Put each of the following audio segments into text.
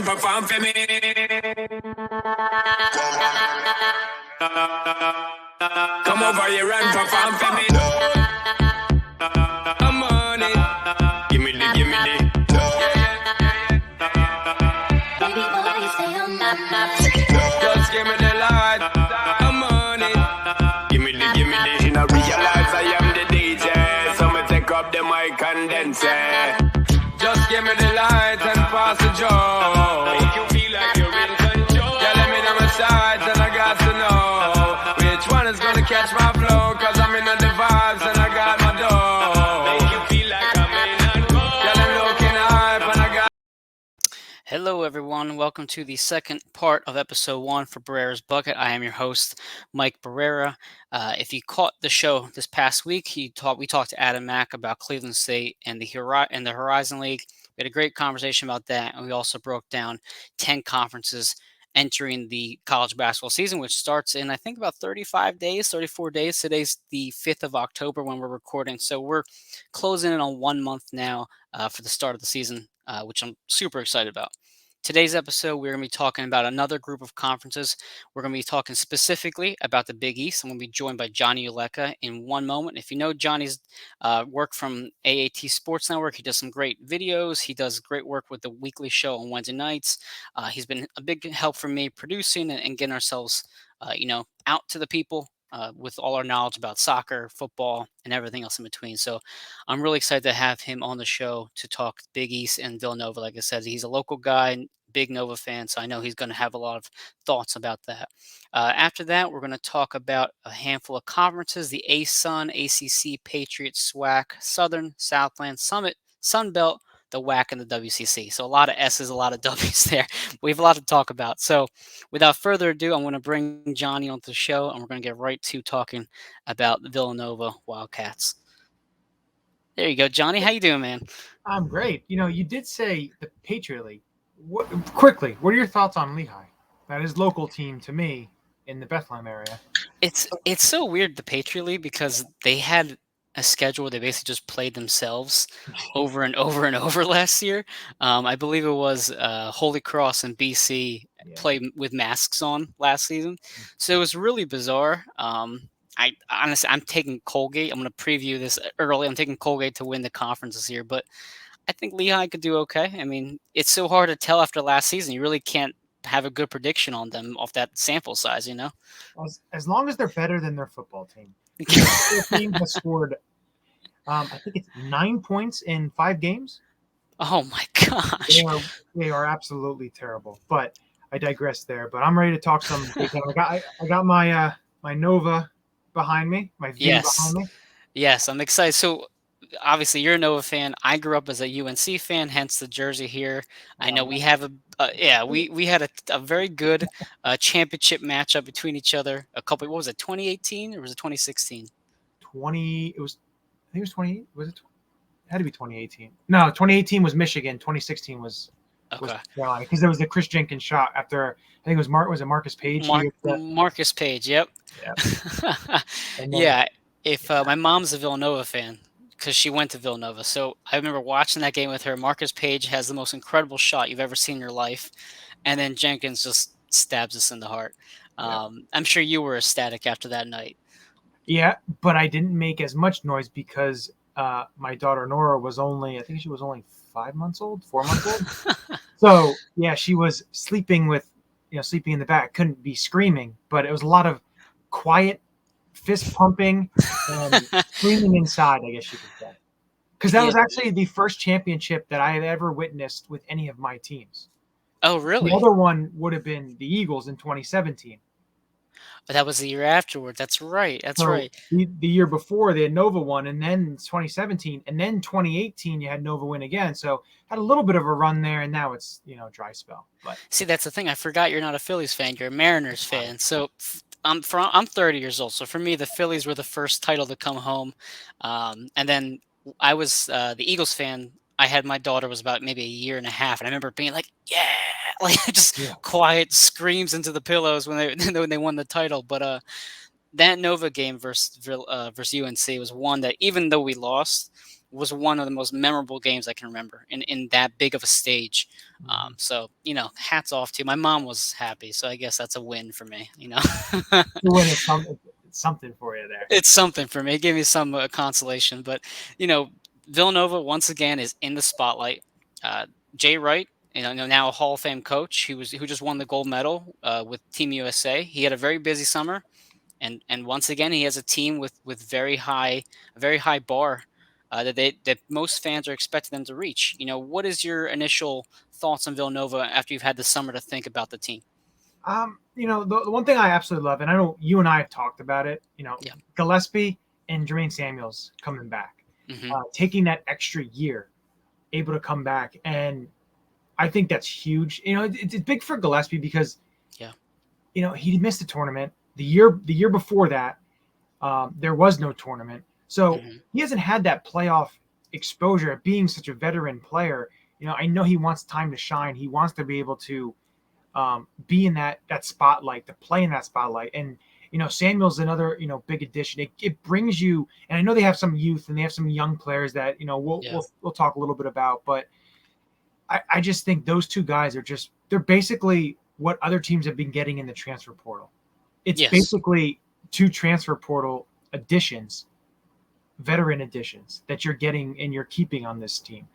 and perform for me. Come over here and perform for me. I'm on it. Give me the. Baby boy, stay on my mind. Just give me the light. I'm on it. Give me the. You know, realize I am the DJ, so me take up the mic and then say, just give me the light and pass the joe. Make you feel like you're in control. Yeah, let me know my sides and I got to know which one is gonna catch my flow. Cause I'm in the vibes and I got my dough. Make you feel like I'm in and go. Yeah, I'm looking hype and I got. Hello, everyone. Welcome to the second part of episode 1 for Barrera's Bucket. I am your host, Mike Barrera. If you caught the show this past week, we talked to Adam Mack about Cleveland State and the Horizon League. We had a great conversation about that, and we also broke down 10 conferences entering the college basketball season, which starts in, I think, about 34 days. Today's the 5th of October when we're recording, so we're closing in on 1 month now for the start of the season, which I'm super excited about. Today's episode, we're going to be talking about another group of conferences. We're going to be talking specifically about the Big East. I'm going to be joined by Johnny Ulecka in one moment. If you know Johnny's work from AATSports Network, he does some great videos. He does great work with the weekly show on Wednesday nights. He's been a big help for me producing and getting ourselves, out to the people with all our knowledge about soccer, football, and everything else in between. So I'm really excited to have him on the show to talk Big East and Villanova. Like I said, he's a local guy, big Nova fan, so I know he's going to have a lot of thoughts about that. After that, we're going to talk about a handful of conferences: the ASun, ACC, Patriot, SWAC, Southern, Southland, Summit, Sun Belt, the WAC, and the WCC. So a lot of S's, a lot of W's there. We have a lot to talk about. So without further ado, I'm going to bring Johnny onto the show, and we're going to get right to talking about the Villanova Wildcats. There you go, Johnny. How you doing, man? I'm great. You did say the Patriot League. Quickly, what are your thoughts on Lehigh? That is local team to me in the Bethlehem area. It's so weird, the Patriot League, because they had a schedule where they basically just played themselves over and over and over last year. I believe it was Holy Cross and BC played with masks on last season. So it was really bizarre. I'm taking Colgate. I'm going to preview this early. I'm taking Colgate to win the conference this year, but I think Lehigh could do okay. I mean, it's so hard to tell after last season. You really can't have a good prediction on them off that sample size, As long as they're better than their football team. Their team has scored, I think it's 9 points in 5 games. Oh my gosh. They are absolutely terrible. But I digress there. But I'm ready to talk some. I got my my Nova behind me, my V behind me. Yes, I'm excited. So obviously you're a Nova fan. I grew up as a UNC fan, hence the jersey here. I know we have we had a very good championship matchup between each other. What was it, 2018 or was it 2016? I think it was 20. Was it? It had to be 2018. No, 2018 was Michigan. 2016 was Carolina, because there was the Chris Jenkins shot after, I think it was Marcus Page? Marcus Page, yep. Yeah. If my mom's a Villanova fan, because she went to Villanova. So I remember watching that game with her. Marcus Page has the most incredible shot you've ever seen in your life. And then Jenkins just stabs us in the heart. I'm sure you were ecstatic after that night. Yeah, but I didn't make as much noise because my daughter Nora was only 4 months old. So yeah, she was sleeping in the back. Couldn't be screaming, but it was a lot of quiet fist pumping and screaming inside, I guess you could say. Because that was actually the first championship that I had ever witnessed with any of my teams. Oh, really? The other one would have been the Eagles in 2017. But that was the year afterward. That's right. Right. The year before, they had Nova won, and then 2017, and then 2018, you had Nova win again. So had a little bit of a run there, and now it's dry spell. But see, that's the thing. I forgot you're not a Phillies fan. You're a Mariners fan. So I'm 30 years old. So for me, the Phillies were the first title to come home, and then I was the Eagles fan. I had my daughter was about maybe a year and a half, and I remember being like, yeah, like just quiet screams into the pillows when they won the title. But that Nova game versus UNC was one that, even though we lost, was one of the most memorable games I can remember in that big of a stage. So, hats off to you. My mom was happy, so I guess that's a win for me, The win is something for you there. It's something for me. It gave me some consolation. But, Villanova, once again, is in the spotlight. Jay Wright, now a Hall of Fame coach who just won the gold medal with Team USA. He had a very busy summer. And once again, he has a team with a very high bar that most fans are expecting them to reach. What is your initial thoughts on Villanova after you've had the summer to think about the team? The one thing I absolutely love, and I know you and I have talked about it, Yeah. Gillespie and Jermaine Samuels coming back, taking that extra year, able to come back. And I think that's huge. It's big for Gillespie because, he missed the tournament. The year before that, there was no tournament. So he hasn't had that playoff exposure being such a veteran player. I know he wants time to shine. He wants to be able to be in that spotlight, to play in that spotlight. And, Samuel's another, big addition. It brings you, and I know they have some youth and they have some young players that, we'll talk a little bit about, but I just think those two guys they're basically what other teams have been getting in the transfer portal. It's basically two transfer portal additions, veteran additions that you're getting and you're keeping on this team.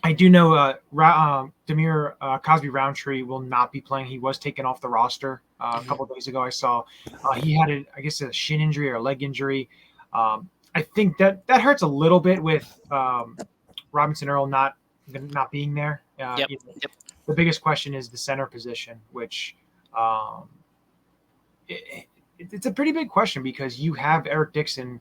I do know Demir Cosby-Roundtree will not be playing. He was taken off the roster a couple of days ago. I saw he had a shin injury or a leg injury. I think that hurts a little bit with Robinson Earl not being there. The biggest question is the center position, which it's a pretty big question because you have Eric Dixon,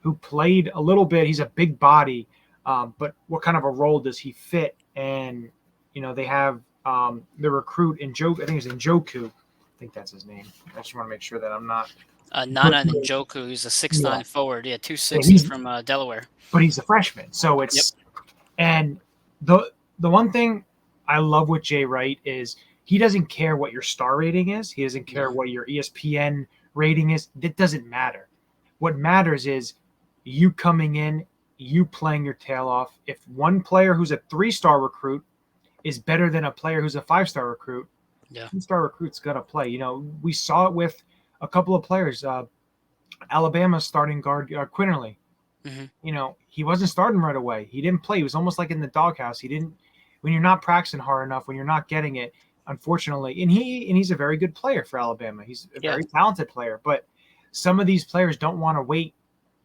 who played a little bit. He's a big body. But what kind of a role does he fit? And, they have the recruit in Joe. I think it's Njoku. I think that's his name. I just want to make sure that I'm not. Nana Njoku, who's a 6'9" forward. 260 from Delaware. But he's a freshman. So it's and the one thing I love with Jay Wright is he doesn't care what your star rating is. He doesn't care what your ESPN rating is. That doesn't matter. What matters is you coming in, you playing your tail off. If one player who's a 3-star recruit is better than a player who's a 5-star recruit, 2-star recruit's going to play. We saw it with a couple of players. Alabama starting guard Quinterly. He wasn't starting right away. He didn't play. He was almost like in the doghouse. When you're not practicing hard enough, when you're not getting it, unfortunately, and he's a very good player for Alabama. He's a very talented player, but some of these players don't want to wait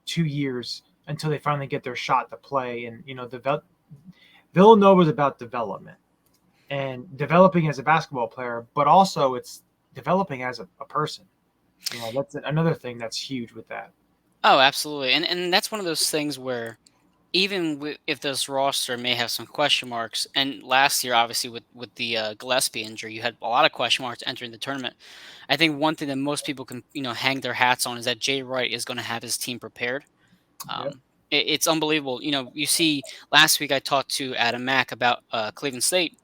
2 years until they finally get their shot to play. And, Villanova is about development and developing as a basketball player, but also it's developing as a person. That's another thing that's huge with that. Oh, absolutely. And that's one of those things where even if this roster may have some question marks, and last year, obviously, with the Gillespie injury, you had a lot of question marks entering the tournament. I think one thing that most people can, hang their hats on is that Jay Wright is going to have his team prepared. It's unbelievable. You see, last week I talked to Adam Mack about Cleveland State,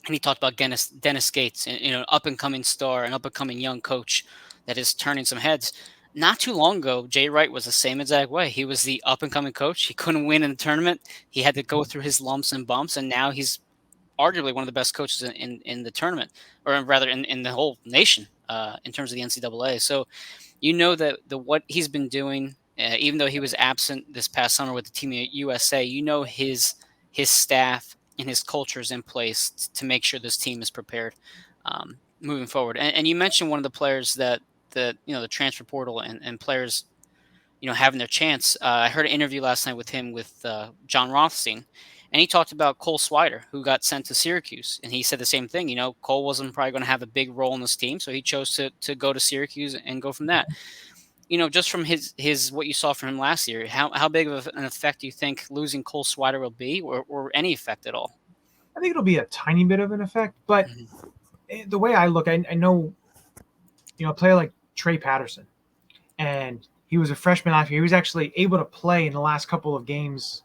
and he talked about Dennis Gates, an up-and-coming star, an up-and-coming young coach that is turning some heads. Not too long ago, Jay Wright was the same exact way. He was the up-and-coming coach. He couldn't win in the tournament. He had to go through his lumps and bumps, and now he's arguably one of the best coaches in the tournament, or rather in the whole nation in terms of the NCAA. So that what he's been doing, even though he was absent this past summer with the Team USA, his staff and his culture is in place to make sure this team is prepared moving forward. And you mentioned one of the players that the transfer portal and players, having their chance. I heard an interview last night with him with John Rothstein, and he talked about Cole Swider, who got sent to Syracuse, and he said the same thing. Cole wasn't probably going to have a big role in this team, so he chose to go to Syracuse and go from that. Just from his what you saw from him last year, how big of an effect do you think losing Cole Swider will be, or any effect at all? I think it'll be a tiny bit of an effect, but the way I look, I know, a player like Trey Patterson, and he was a freshman last year. He was actually able to play in the last couple of games,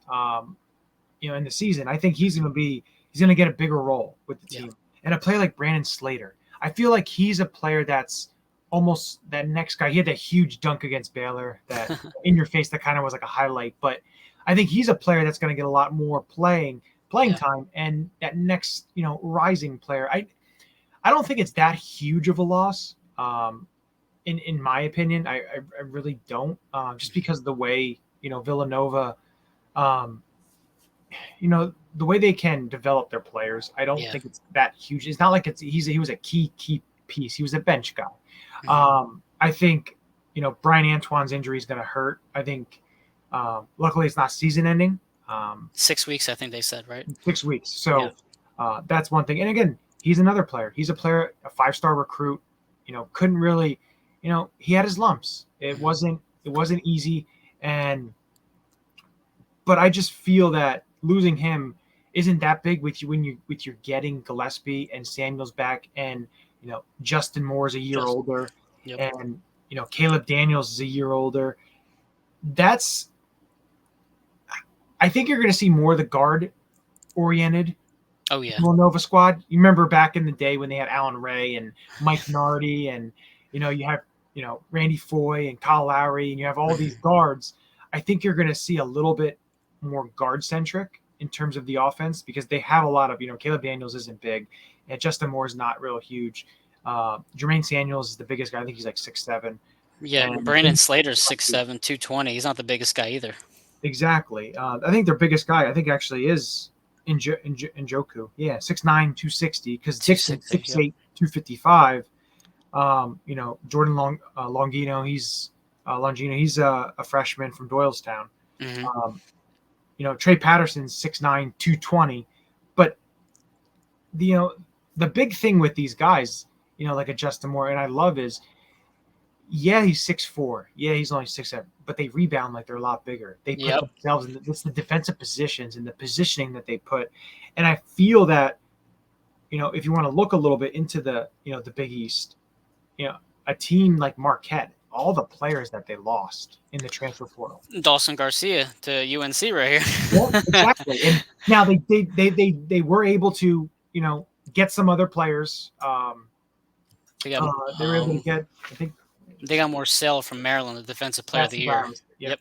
in the season. I think he's going to get a bigger role with the team. And a player like Brandon Slater, I feel like he's a player that's almost that next guy. He had that huge dunk against Baylor, that in your face, that kind of was like a highlight. But I think he's a player that's going to get a lot more playing Yeah. time, and that next, rising player. I don't think it's that huge of a loss. In my opinion, I really don't. Just because of the way Villanova, um, the way they can develop their players, I don't Yeah. think it's that huge. It's not like he was a key piece. He was a bench guy. I think Brian Antoine's injury is going to hurt. I think luckily it's not season ending. 6 weeks, I think they said, right? 6 weeks. So that's one thing. And again, he's another player. He's a player, a 5-star recruit. Couldn't really, he had his lumps. It wasn't easy. But I just feel that losing him isn't that big with you're getting Gillespie and Samuels back, and Justin Moore is a year older, and Caleb Daniels is a year older. I think you're going to see more of the guard oriented Villanova squad. You remember back in the day when they had Alan Ray and Mike Nardi, and you have Randy Foy and Kyle Lowry, and you have all these guards. I think you're going to see a little bit more guard centric in terms of the offense, because they have a lot of Caleb Daniels isn't big, and Justin Moore is not real huge. Jermaine Samuels is the biggest guy. I think he's like 6'7". Yeah, and Brandon Slater's 6'7", 220. He's not the biggest guy either. Exactly. I think their biggest guy, I think, actually is Njoku. Yeah, 6'9", 260. Because Dixon's 6'8", 255. Jordan Longino, he's a freshman from Doylestown. Trey Patterson's 6'9", 220. But the big thing with these guys, like a Justin Moore, and I love is, he's 6'4". Yeah, he's only 6'7", but they rebound like they're a lot bigger. They put themselves in it's the defensive positions and the positioning that they put. And I feel that, if you want to look a little bit into the Big East, a team like Marquette, all the players that they lost in the transfer portal. Dawson Garcia to UNC right here. Yeah, exactly. And now they were able to, get some other players. They were able to get, I think, they got Morcell from Maryland, the defensive player of the year. Yep.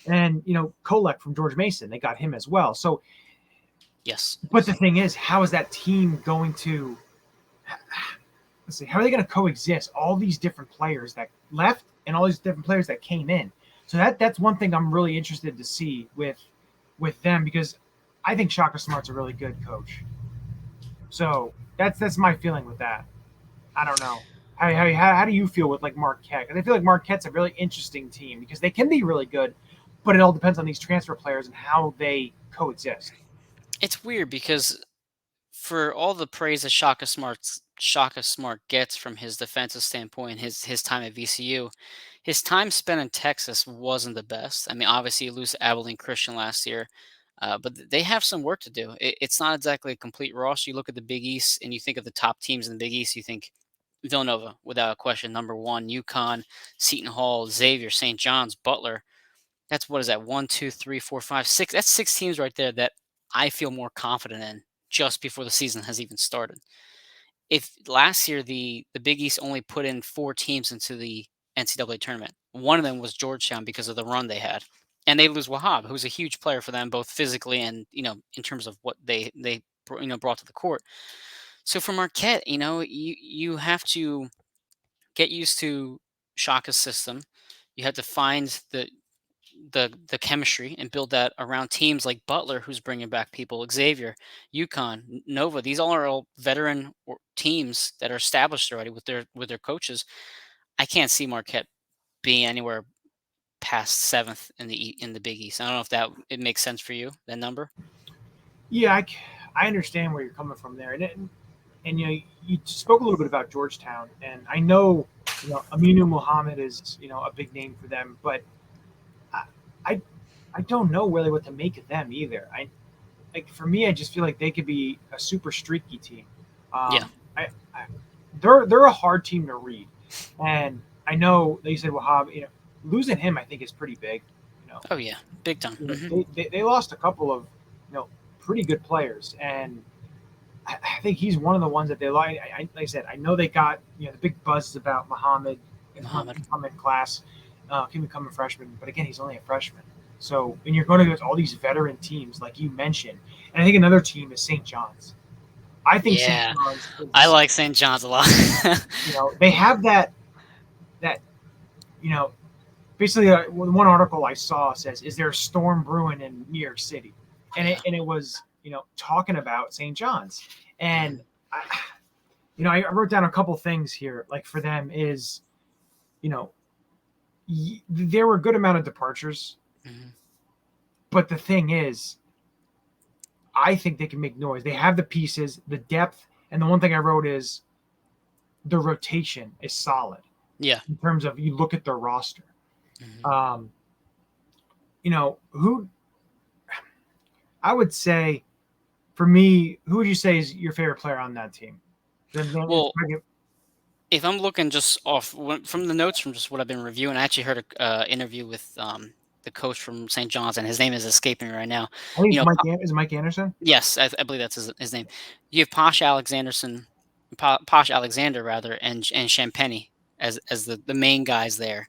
And Kolek from George Mason, they got him as well. So yes. But the thing is, how is that team going to? Let's see, how are they going to coexist? All these different players that left and all these different players that came in. So that's one thing I'm really interested to see with them, because I think Shaka Smart's a really good coach. So that's my feeling with that. I don't know. How do you feel with like Marquette? Because I feel like Marquette's a really interesting team because they can be really good, but it all depends on these transfer players and how they coexist. It's weird because for all the praise that Shaka Smart gets from his defensive standpoint, his time at VCU, his time spent in Texas wasn't the best. I mean, obviously you lose to Abilene Christian last year, but they have some work to do. It's not exactly a complete roster. You look at the Big East and you think of the top teams in the Big East, you think Villanova, without a question, number one, UConn, Seton Hall, Xavier, St. John's, Butler. That's, what is that, 1, 2, 3, 4, 5, 6? That's 6 teams right there that I feel more confident in just before the season has even started. If last year the Big East only put in 4 teams into the NCAA tournament, one of them was Georgetown because of the run they had. And they lose Wahab, who's a huge player for them, both physically and, in terms of what they brought to the court. So for Marquette, you have to get used to Shaka's system. You have to find the chemistry and build that around teams like Butler, who's bringing back people, Xavier, UConn, Nova. These are all veteran teams that are established already with their coaches. I can't see Marquette being anywhere past 7th in the Big East. I don't know if it makes sense for you, that number. Yeah, I understand where you're coming from there, and you spoke a little bit about Georgetown, and I know Aminu Muhammad is a big name for them, but I don't know really what to make of them either. For me, I just feel like they could be a super streaky team. They're a hard team to read, and I know that you said Wahab. Losing him, I think, is pretty big. Oh yeah, big time. They lost a couple of pretty good players, and I think he's one of the ones that they like. Like I said, I know they got the big buzz about Muhammad in class, becoming freshman, but again, he's only a freshman. So, and you're going to go all these veteran teams, like you mentioned. And I think another team is St. John's. I think St. Yeah, John's I is, like St. John's a lot. they have that, you know, basically one article I saw says, is there a storm brewing in New York City? And it was, talking about St. John's. And, I wrote down a couple things here, like for them is, there were a good amount of departures. Mhm. But the thing is, I think they can make noise. They have the pieces, the depth, and the one thing I wrote is the rotation is solid. Yeah. In terms of you look at their roster. Mhm. Who I would say for me, who would you say is your favorite player on that team? Well, if I'm looking just from the notes from just what I've been reviewing, I actually heard a interview with the coach from St. John's, and his name is escaping me right now. I think You know, is Mike Anderson? Yes, I believe that's his name. You have Posh Alexander rather, and Champagny as the main guys there,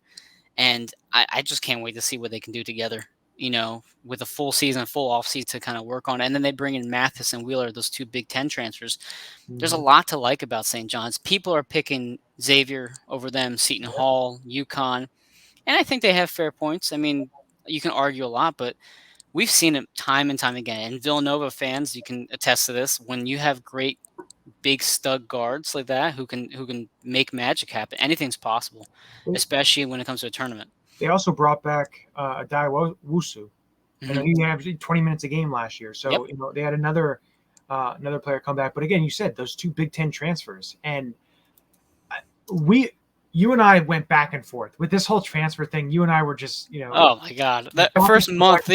and I just can't wait to see what they can do together. With a full season, full off season to kind of work on, and then they bring in Mathis and Wheeler, those two Big Ten transfers. There's a lot to like about St. John's. People are picking Xavier over them, Seton Hall, UConn, and I think they have fair points. I mean, you can argue a lot, but we've seen it time and time again. And Villanova fans, you can attest to this. When you have great big stud guards like that who can make magic happen, anything's possible, especially when it comes to a tournament. They also brought back Adai Wusu. He averaged 20 minutes a game last year. So they had another player come back. But again, you said those two Big Ten transfers, and you and I went back and forth with this whole transfer thing. You and I were just, oh my God, that first month,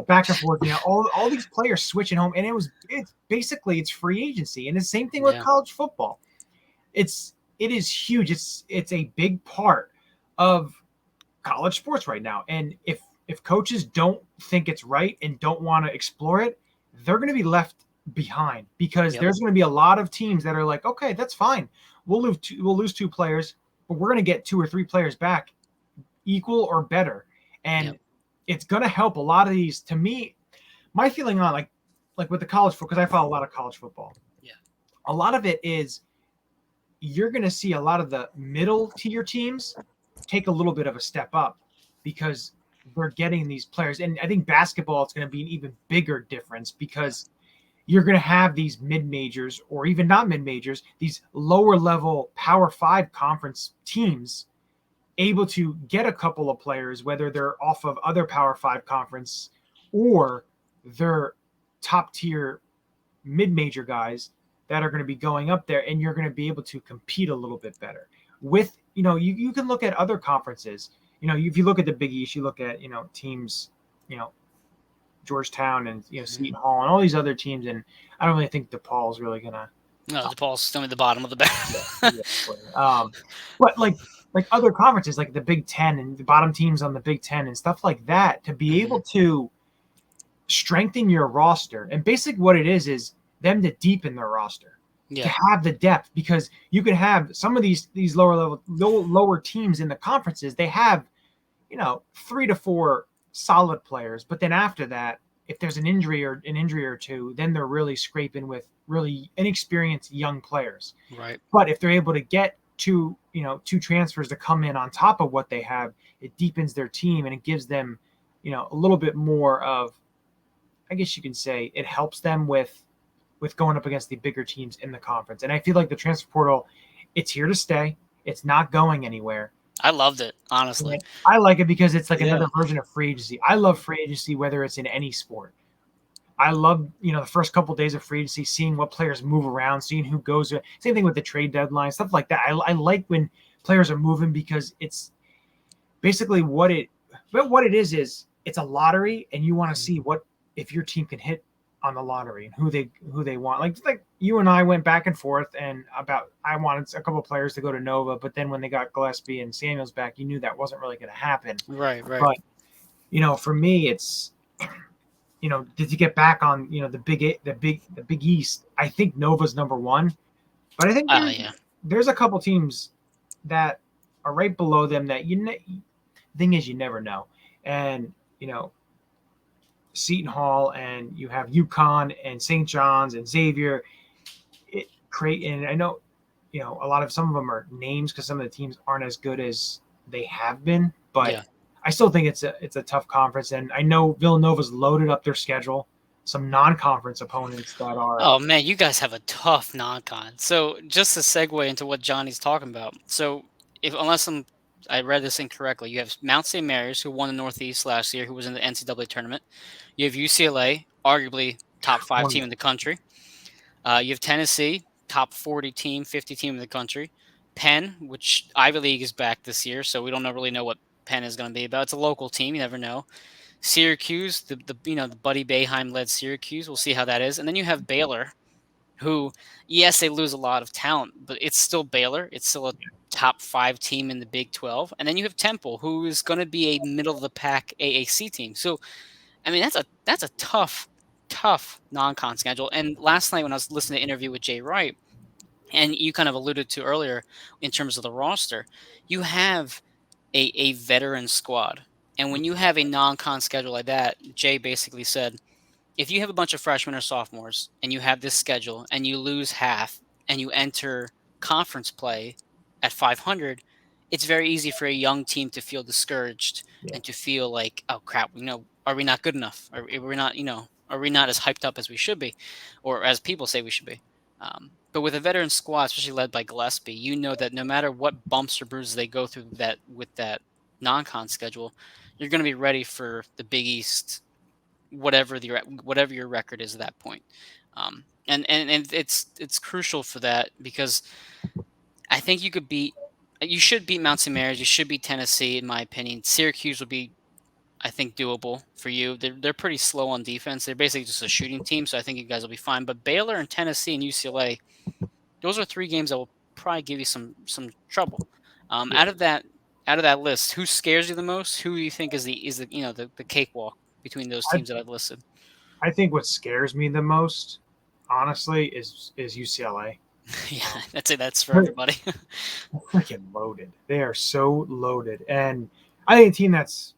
back and forth. All these players switching home, and it's basically free agency, and the same thing with college football. It is huge. It's a big part of college sports right now, and if coaches don't think it's right and don't want to explore it, they're going to be left behind because there's going to be a lot of teams that are like, okay, that's fine. We'll lose two players, but we're going to get 2 or 3 players back equal or better. And it's going to help a lot of these. To me, my feeling on like with the college football, because I follow a lot of college football. Yeah. A lot of it is you're going to see a lot of the middle tier teams take a little bit of a step up because they're getting these players. And I think basketball, it's going to be an even bigger difference because you're going to have these mid-majors or even not mid-majors, these lower-level Power 5 conference teams able to get a couple of players, whether they're off of other Power 5 conference or they're top-tier mid-major guys that are going to be going up there, and you're going to be able to compete a little bit better. With, you can look at other conferences. If you look at the Big East, you look at, teams, Georgetown and Seton Hall and all these other teams, and I don't really think DePaul's really gonna. No, DePaul's still at the bottom of the barrel. But like other conferences, like the Big Ten and the bottom teams on the Big Ten and stuff like that, to be able to strengthen your roster, and basically what it is them to deepen their roster, to have the depth, because you could have some of these lower teams in the conferences. They have 3 to 4 solid players, but then after that, if there's an injury or two, then they're really scraping with really inexperienced young players. Right. But if they're able to get two transfers to come in on top of what they have, it deepens their team and it gives them, a little bit more of, I guess you can say, it helps them with going up against the bigger teams in the conference. And I feel like the transfer portal, it's here to stay. It's not going anywhere. I loved it, honestly. I like it because it's like another version of free agency. I love free agency, whether it's in any sport. I love, the first couple of days of free agency, seeing what players move around, seeing who goes. Same thing with the trade deadline, stuff like that. I like when players are moving because it's basically what it is it's a lottery, and you want to see if your team can hit on the lottery and who they want. Like you and I went back and forth and I wanted a couple of players to go to Nova, but then when they got Gillespie and Samuels back, you knew that wasn't really going to happen. Right. But for me, it's did you get back on the Big East? I think Nova's number 1, but I think there's a couple teams that are right below them that thing is you never know. And Seton Hall and you have UConn and St. John's and Xavier. And I know, some of them are names because some of the teams aren't as good as they have been, but Yeah. I still think it's a tough conference. And I know Villanova's loaded up their schedule. Some non-conference opponents that are. Oh man, you guys have a tough non-con. So just to segue into what Johnny's talking about. So I read this incorrectly, you have Mount St. Mary's, who won the Northeast last year, who was in the NCAA tournament. You have UCLA, arguably top 5 team in the country. You have Tennessee, top 40 team, 50 team in the country. Penn, which Ivy League is back this year, so we don't really know what Penn is going to be about. It's a local team, you never know. Syracuse, the Buddy Boeheim led Syracuse. We'll see how that is. And then you have Baylor, who, yes, they lose a lot of talent, but it's still Baylor. It's still a top 5 team in the Big 12. And then you have Temple, who is going to be a middle of the pack AAC team. So, I mean, that's a tough non-con schedule. And last night when I was listening to an interview with Jay Wright, and you kind of alluded to earlier in terms of the roster, you have a veteran squad. And when you have a non-con schedule like that, Jay basically said, if you have a bunch of freshmen or sophomores and you have this schedule and you lose half and you enter conference play at 500, it's very easy for a young team to feel discouraged and to feel like, oh crap, are we not good enough? Are we not, are we not as hyped up as we should be, or as people say we should be? But with a veteran squad, especially led by Gillespie, you know that no matter what bumps or bruises they go through with that non-con schedule, you're going to be ready for the Big East, whatever your record is at that point. And it's crucial for that, because I think you should beat Mount St. Mary's, you should beat Tennessee, in my opinion. Syracuse would be, I think, doable for you. They're pretty slow on defense. They're basically just a shooting team, so I think you guys will be fine. But Baylor and Tennessee and UCLA, those are 3 games that will probably give you some trouble. Out of that list, who scares you the most? Who do you think is the cakewalk between those teams that I've listed? I think what scares me the most, honestly, is UCLA. Yeah, that's for everybody. Freaking loaded. They are so loaded, and I think a team that's,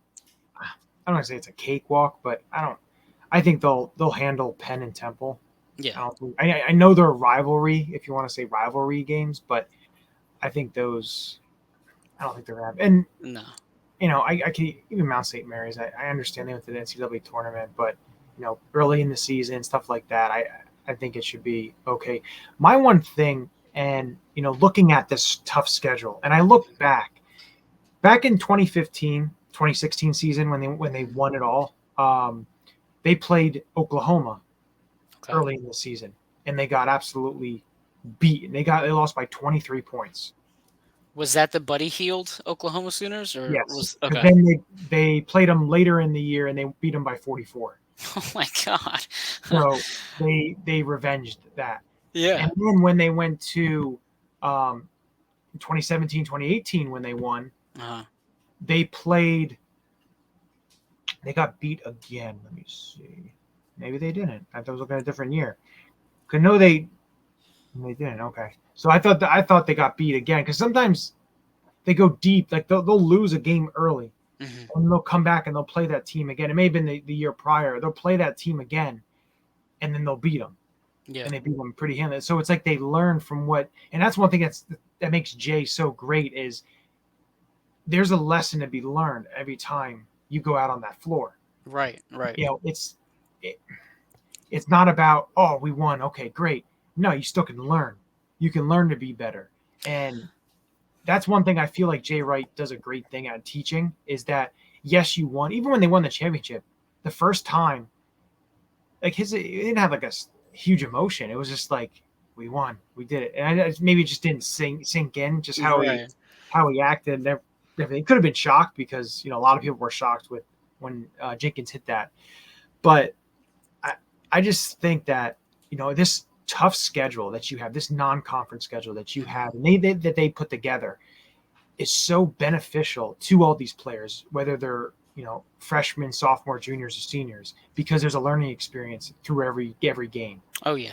I don't want to say it's a cakewalk, but I think they'll handle Penn and Temple. Yeah, I know they're a rivalry, if you want to say rivalry games, but I think those, I don't think they're gonna have. And no, I can even Mount St. Mary's. I understand they went to the NCAA tournament, but early in the season, stuff like that, I think it should be okay. My one thing, and looking at this tough schedule, and I look back in 2015, 2016 season when they won it all, they played Oklahoma early in the season, and they got absolutely beaten. They lost by 23 points. Was that the Buddy Hield Oklahoma Sooners? Or yes. Okay. Then they played them later in the year, and they beat them by 44. Oh my God! So they revenged that. Yeah. And then when they went to 2017, 2018, when they won, they got beat again. Let me see. Maybe they didn't. I was looking at a different year. No, they didn't. Okay. So I thought they got beat again, because sometimes they go deep. Like they'll lose a game early, and they'll come back and they'll play that team again. It may have been the year prior. They'll play that team again, and then they'll beat them. Yeah. And they beat them pretty handily. So it's like they learn from and that's one thing that makes Jay so great, is there's a lesson to be learned every time you go out on that floor. Right. It's not about, oh, we won, okay, great. No, you still can learn. You can learn to be better. And that's one thing I feel like Jay Wright does a great thing at teaching, is that, yes, you won. Even when they won the championship, the first time, like it didn't have like a huge emotion. It was just like, we won, we did it. And maybe it just didn't sink in, just how he acted and everything. Could have been shocked, because a lot of people were shocked when Jenkins hit that. But I just think that this tough schedule that you have, this non-conference schedule that you have, and that they put together, is so beneficial to all these players, whether they're freshmen, sophomore, juniors, or seniors, because there's a learning experience through every game. Oh yeah.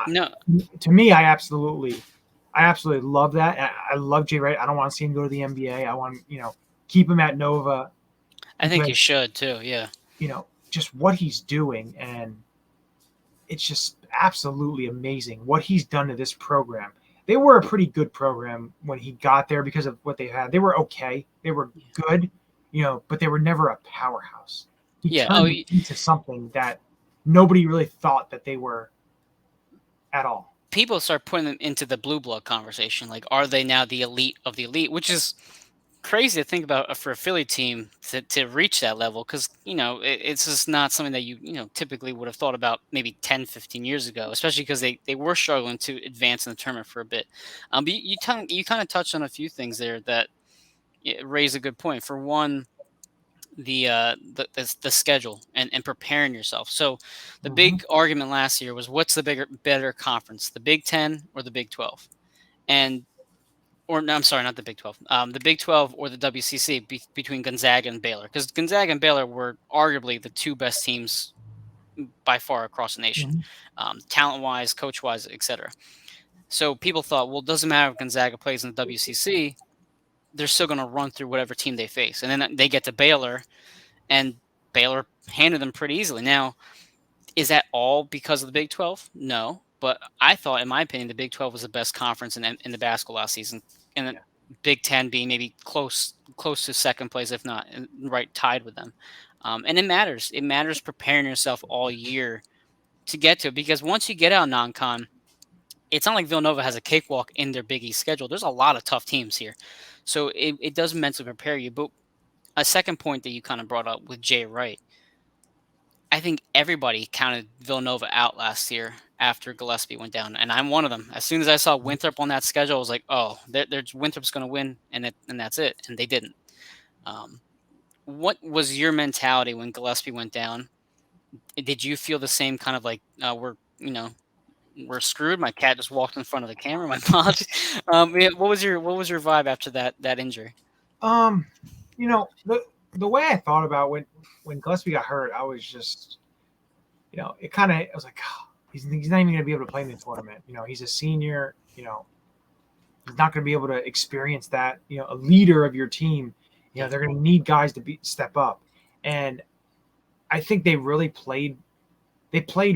No, to me, I absolutely love that. I love Jay Wright. I don't want to see him go to the NBA. I want keep him at Nova. I think you because, should too. Yeah. Just what he's doing, and it's just absolutely amazing what he's done to this program. They were a pretty good program when he got there because of what they had. They were okay. They were good, but they were never a powerhouse. He Yeah. turned it into something that nobody really thought that they were at all. People start putting them into the blue blood conversation. Like, are they now the elite of the elite? Which is crazy to think about for a Philly team to reach that level, because it's just not something that you typically would have thought about maybe 10, 15 years ago, especially because they were struggling to advance in the tournament for a bit. But you kind of touched on a few things there that raise a good point. For one, the schedule and preparing yourself. So the big argument last year was, what's the better conference, the Big 10 or the Big 12? No, I'm sorry, not the Big 12. The Big 12 or the WCC between Gonzaga and Baylor, because Gonzaga and Baylor were arguably the two best teams by far across the nation, talent-wise, coach-wise, etc. So people thought, well, it doesn't matter if Gonzaga plays in the WCC, they're still going to run through whatever team they face. And then they get to Baylor, and Baylor handed them pretty easily. Now, is that all because of the Big 12? No. But I thought, in my opinion, the Big 12 was the best conference in the basketball last season. And the Big 10 being maybe close to second place, if not right tied with them. And it matters. It matters preparing yourself all year to get to it. Because once you get out non-con, it's not like Villanova has a cakewalk in their Big East schedule. There's a lot of tough teams here. So it does mentally prepare you. But a second point that you kind of brought up with Jay Wright, I think everybody counted Villanova out last year after Gillespie went down, and I'm one of them. As soon as I saw Winthrop on that schedule, I was like, "Oh, Winthrop's going to win," and that's it. And they didn't. What was your mentality when Gillespie went down? Did you feel the same kind of like we're screwed? My cat just walked in front of the camera. My apologies. What was your vibe after that injury? The way I thought about when Gillespie got hurt, I was just, it kind of, I was like, oh, he's not even going to be able to play in the tournament. He's a senior, he's not going to be able to experience that, a leader of your team, they're going to need guys to step up. And I think they played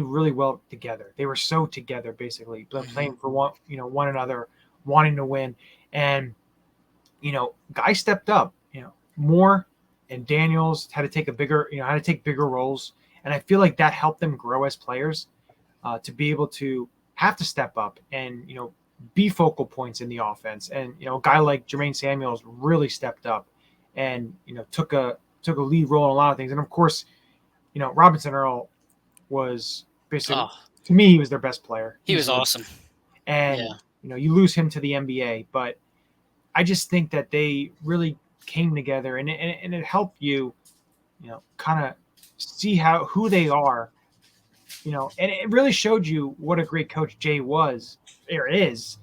really well together. They were so together, basically, playing for one another, wanting to win. And, guys stepped up, Moore and Daniels had to take bigger roles. And I feel like that helped them grow as players, to be able to have to step up and, be focal points in the offense. And, a guy like Jermaine Samuels really stepped up and, took a lead role in a lot of things. And of course, Robinson Earl was basically, to me, he was their best player. He was awesome. And, you lose him to the NBA, but I just think that they really came together and it helped you, kind of see who they are, and it really showed you what a great coach Jay was or is,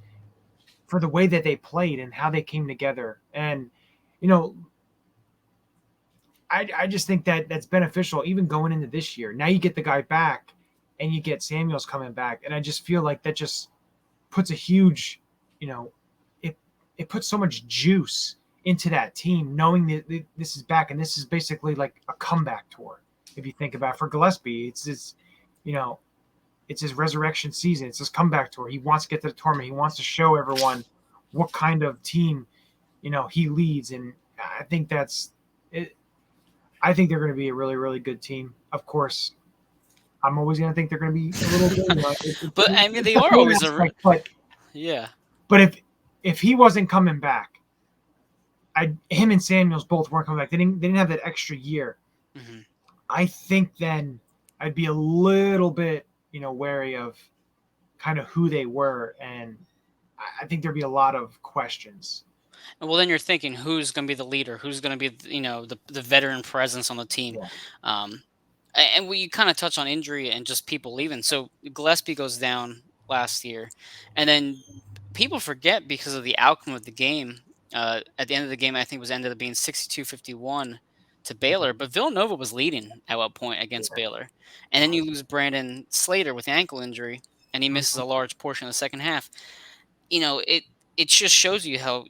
for the way that they played and how they came together. And, I just think that that's beneficial even going into this year. Now you get the guy back and you get Samuels coming back. And I just feel like that just puts a huge, it puts so much juice into that team, knowing that this is back. And this is basically like a comeback tour. If you think about it, for Gillespie, it's his resurrection season. It's his comeback tour. He wants to get to the tournament. He wants to show everyone what kind of team, he leads. And I think that's it. I think they're going to be a really, really good team. Of course, I'm always going to think they're going to be a little bit. But I mean, they are always yeah. But if he wasn't coming back, him and Samuels both weren't coming back. They didn't have that extra year. Mm-hmm. I think then I'd be a little bit, wary of kind of who they were, and I think there'd be a lot of questions. Well, then you're thinking, who's going to be the leader? Who's going to be, the veteran presence on the team? Yeah. And we kind of touch on injury and just people leaving. So Gillespie goes down last year, and then people forget because of the outcome of the game. At the end of the game, I think it ended up being 62-51 to Baylor, but Villanova was leading at one point against Baylor. And then you lose Brandon Slater with ankle injury, and he misses a large portion of the second half. It just shows you how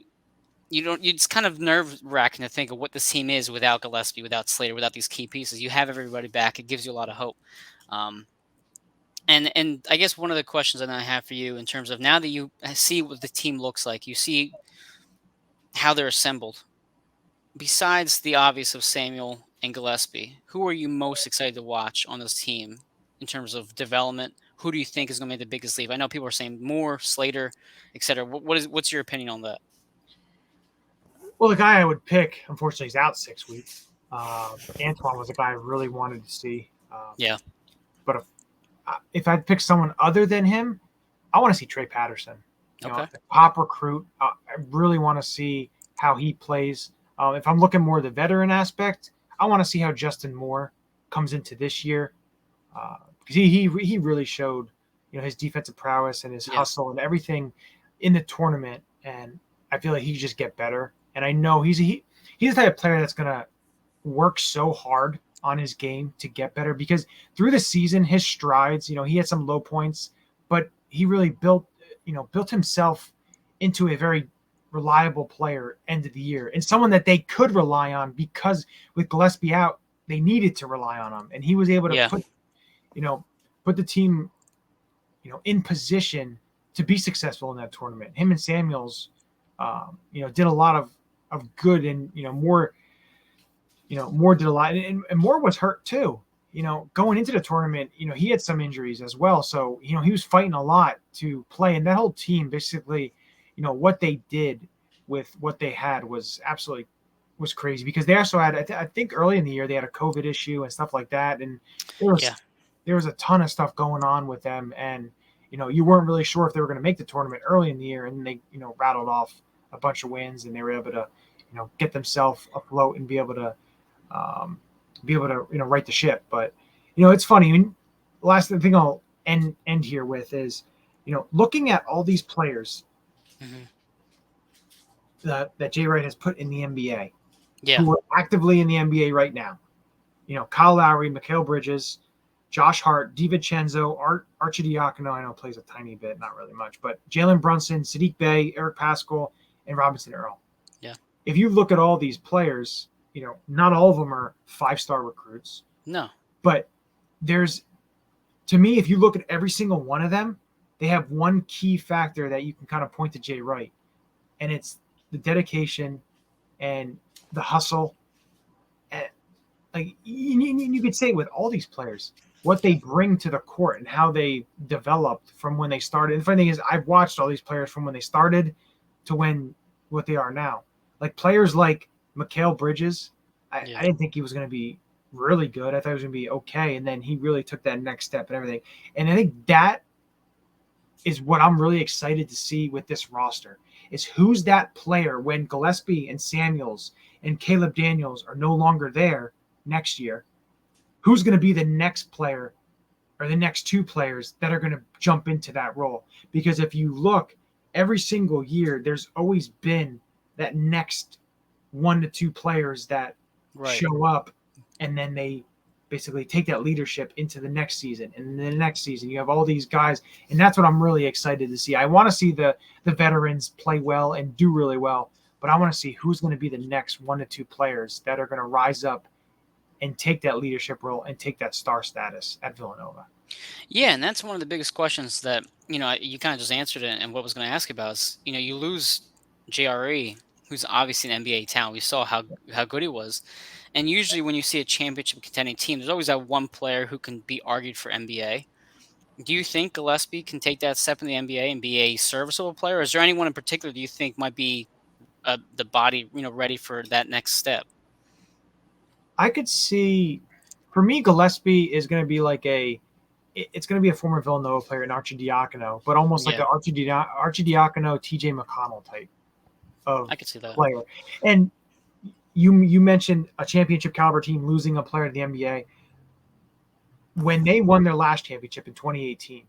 it's kind of nerve-wracking to think of what this team is without Gillespie, without Slater, without these key pieces. You have everybody back. It gives you a lot of hope. And I guess one of the questions that I have for you in terms of now that you see what the team looks like, you see how they're assembled. Besides the obvious of Samuel and Gillespie, who are you most excited to watch on this team in terms of development? Who do you think is going to make the biggest leap? I know people are saying Moore, Slater, etc. What's your opinion on that? Well, the guy I would pick, unfortunately, is out 6 weeks. Antoine was a guy I really wanted to see. Yeah. But if I'd pick someone other than him, I want to see Trey Patterson. Okay. Top recruit. I really want to see how he plays. If I'm looking more at the veteran aspect, I want to see how Justin Moore comes into this year. Because he really showed, his defensive prowess and his hustle and everything in the tournament. And I feel like he just get better. And I know he's the type of player that's going to work so hard on his game to get better, because through the season, his strides, he had some low points, but he really built himself into a very reliable player end of the year and someone that they could rely on, because with Gillespie out, they needed to rely on him. And he was able to put the team, in position to be successful in that tournament. Him and Samuels, did a lot of good, and Moore did a lot, and Moore was hurt too. Going into the tournament, he had some injuries as well, so he was fighting a lot to play, and that whole team basically, what they did with what they had was crazy, because they also had, I think early in the year, they had a COVID issue and stuff like that, and there was a ton of stuff going on with them, and you weren't really sure if they were going to make the tournament early in the year, and they rattled off a bunch of wins, and they were able to get themselves afloat and be able to right the ship. But it's funny. I mean, last thing I'll end here with is looking at all these players that Jay Wright has put in the NBA, who are actively in the NBA right now. Kyle Lowry, Mikal Bridges, Josh Hart, DiVincenzo, Arcidiacono, I know plays a tiny bit, not really much, but Jalen Brunson, Sadiq Bey, Eric Paschall, and Robinson Earl. Yeah. If you look at all these players, not all of them are 5-star recruits. No. But to me, if you look at every single one of them, they have one key factor that you can kind of point to Jay Wright, and it's the dedication and the hustle. And like you could say with all these players, what they bring to the court and how they developed from when they started. And the funny thing is, I've watched all these players from when they started to what they are now. Like players like Mikal Bridges, I didn't think he was going to be really good. I thought he was going to be okay, and then he really took that next step and everything. And I think that is what I'm really excited to see with this roster, is who's that player when Gillespie and Samuels and Caleb Daniels are no longer there next year. Who's going to be the next player or the next two players that are going to jump into that role? Because if you look, every single year, there's always been that next 1 to 2 players that show up, and then they basically take that leadership into the next season. And then the next season, you have all these guys, and that's what I'm really excited to see. I want to see the veterans play well and do really well, but I want to see who's going to be the next 1 to 2 players that are going to rise up and take that leadership role and take that star status at Villanova. Yeah, and that's one of the biggest questions that, you kind of just answered it, and what I was going to ask about is, you lose JRE, who's obviously an NBA talent. We saw how good he was. And usually when you see a championship contending team, there's always that one player who can be argued for NBA. Do you think Gillespie can take that step in the NBA and be a serviceable player? Or is there anyone in particular do you think might be the body, ready for that next step? I could see, for me, Gillespie is going to be it's going to be a former Villanova player in Arcidiacono, but almost like an Arcidiacono, TJ McConnell type of I could see that player. And you mentioned a championship caliber team losing a player to the NBA. When they won their last championship in 2018,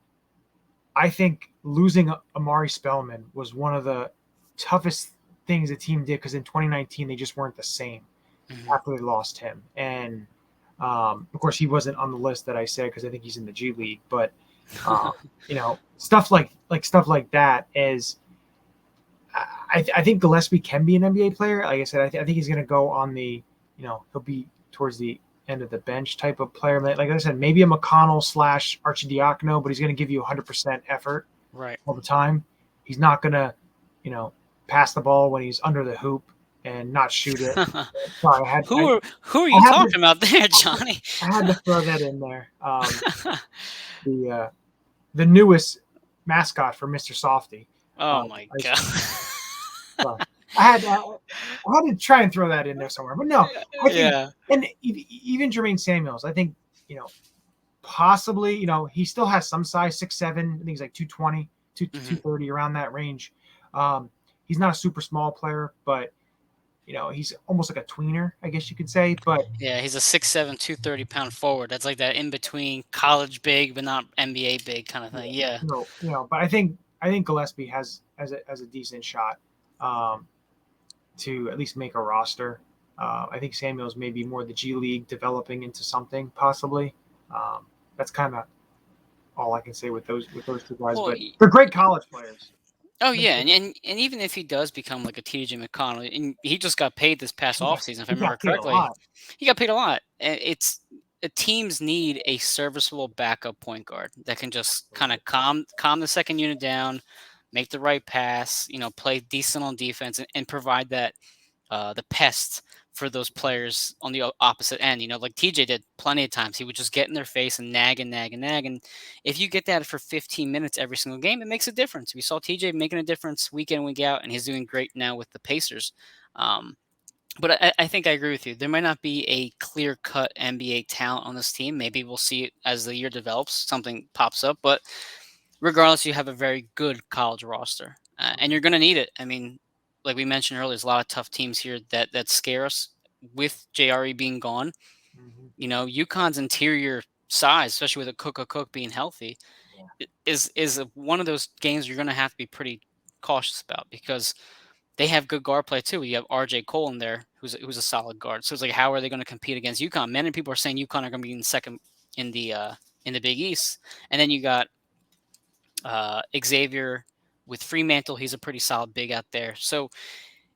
I think losing Amari Spellman was one of the toughest things the team did, because in 2019 they just weren't the same after they lost him. And of course, he wasn't on the list that I said, because I think he's in the G League. But stuff like that is, I think Gillespie can be an NBA player. Like I said, I think he's going to go on the, he'll be towards the end of the bench type of player. Like I said, maybe a McConnell / Archidiakono, but he's going to give you 100% effort all the time. He's not going to, pass the ball when he's under the hoop and not shoot it. Sorry, who are you talking about there, Johnny? I had to throw that in there. The newest mascot for Mr. Softy. Oh my God. I had to try and throw that in there somewhere, but no, I think, and even Jermaine Samuels, I think, possibly, he still has some size, 6'7", I think he's like 220, 230, around that range. He's not a super small player, but he's almost like a tweener, I guess you could say. But yeah, he's a 6'7", 230-pound forward. That's like that in between college big but not NBA big kind of thing. Yeah. But I think Gillespie has a decent shot to at least make a roster. I think Samuels may be more the G League, developing into something possibly. That's kind of all I can say with those two guys. But they're great college players. Oh yeah, and even if he does become like a TJ McConnell, and he just got paid this past offseason, if I remember correctly, he got paid a lot. It's teams need a serviceable backup point guard that can just kind of calm the second unit down, make the right pass, play decent on defense, and provide that the pest for those players on the opposite end. Like TJ did plenty of times. He would just get in their face and nag. And if you get that for 15 minutes every single game, it makes a difference. We saw TJ making a difference week in, week out, and he's doing great now with the Pacers. But I think I agree with you. There might not be a clear-cut NBA talent on this team. Maybe we'll see it as the year develops, something pops up. But regardless, you have a very good college roster, and you're going to need it. I mean, like we mentioned earlier, there's a lot of tough teams here that scare us with JRE being gone. UConn's interior size, especially with a Cook being healthy, is one of those games you're going to have to be pretty cautious about because they have good guard play too. You have RJ Cole in there, who's a solid guard. So it's like, how are they going to compete against UConn? Many people are saying UConn are going to be in second in the Big East, and then you got Xavier with Fremantle. He's a pretty solid big out there. So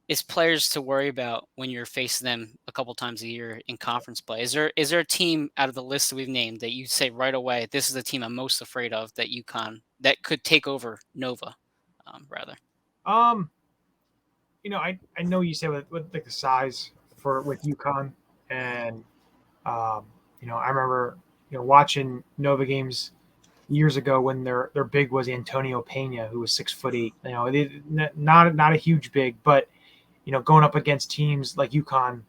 it's players to worry about when you're facing them a couple times a year in conference play. Is there a team out of the list that we've named that you say right away, this is the team I'm most afraid of that UConn that could take over Nova, rather? I know you said with like the size with UConn, and I remember watching Nova games years ago when their big was Antonio Pena, who was 6'8". Not a huge big, but going up against teams like UConn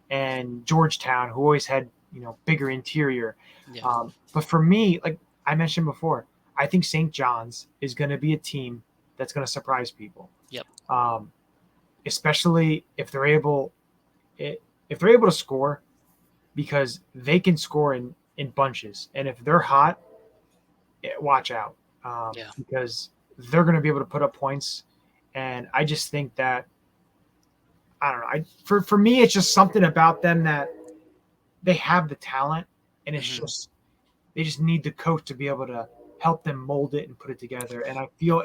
and Georgetown, who always had bigger interior. Yeah. But for me, like I mentioned before, I think St. John's is going to be a team that's going to surprise people. Yep. Especially if they're able to score, because they can score in bunches, and if they're hot, watch out, because they're going to be able to put up points. And I just think that, I don't know, for me, it's just something about them that they have the talent, and it's just they just need the coach to be able to help them mold it and put it together. And I feel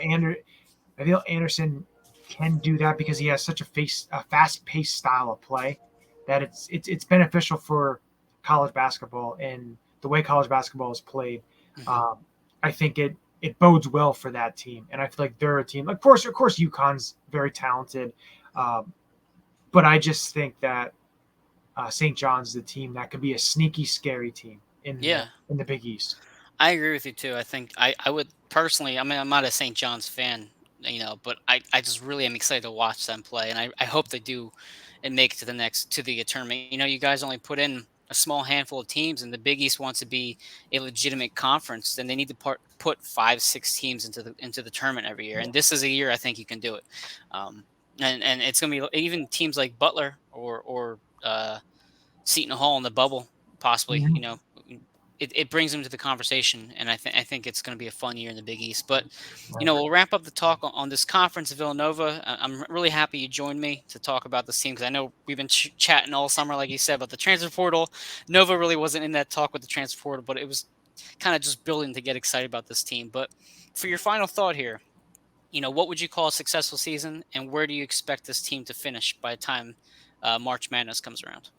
Anderson can do that because he has such a fast-paced style of play that it's beneficial for college basketball and the way college basketball is played. I think it bodes well for that team, and I feel like they're a team. Of course, UConn's very talented, but I just think that St. John's the team that could be a sneaky, scary team in the Big East. I agree with you too. I think I would personally. I mean, I'm not a St. John's fan, but I just really am excited to watch them play, and I hope they do and make it to the tournament. You guys only put in a small handful of teams, and the Big East wants to be a legitimate conference, then they need to put 5-6 teams into the tournament every year. And this is a year I think you can do it. And it's going to be even teams like Butler or Seton Hall in the bubble, possibly. It brings them to the conversation, and I think it's going to be a fun year in the Big East. But we'll wrap up the talk on this conference of Villanova. I'm really happy you joined me to talk about this team because I know we've been chatting all summer, like you said, about the transfer portal. Nova really wasn't in that talk with the transfer portal, but it was kind of just building to get excited about this team. But for your final thought here, what would you call a successful season, and where do you expect this team to finish by the time March Madness comes around?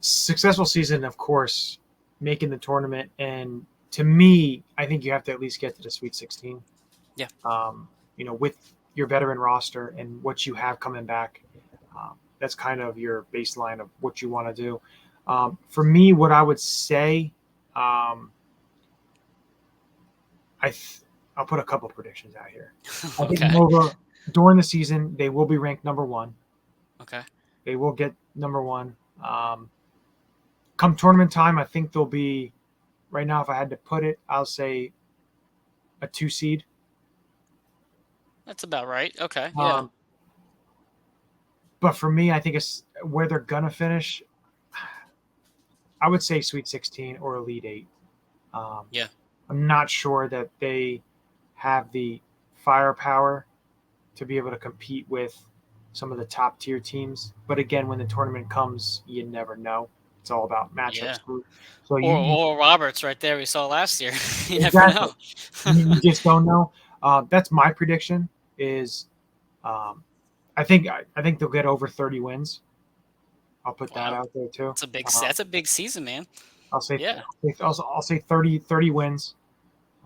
Successful season, of course, making the tournament, and to me, I think you have to at least get to the Sweet 16. Yeah. With your veteran roster and what you have coming back, that's kind of your baseline of what you want to do. For me, what I would say, I'll put a couple predictions out here. I think Okay. Nova, during the season, they will be ranked number one. Okay. They will get number one. Come tournament time, I think they'll be, right now, if I had to put it, I'll say a 2 seed. That's about right. Okay. Yeah. But for me, I think it's where they're going to finish. I would say Sweet 16 or Elite 8. Yeah. I'm not sure that they have the firepower to be able to compete with some of the top tier teams. But again, when the tournament comes, you never know. It's all about matchups. Yeah. So Or Roberts right there we saw last year. You exactly. never know. You just don't know. That's my prediction is I think they'll get over 30 wins. I'll put that out there too. That's a big season, man. I'll say Yeah. I'll say 30 wins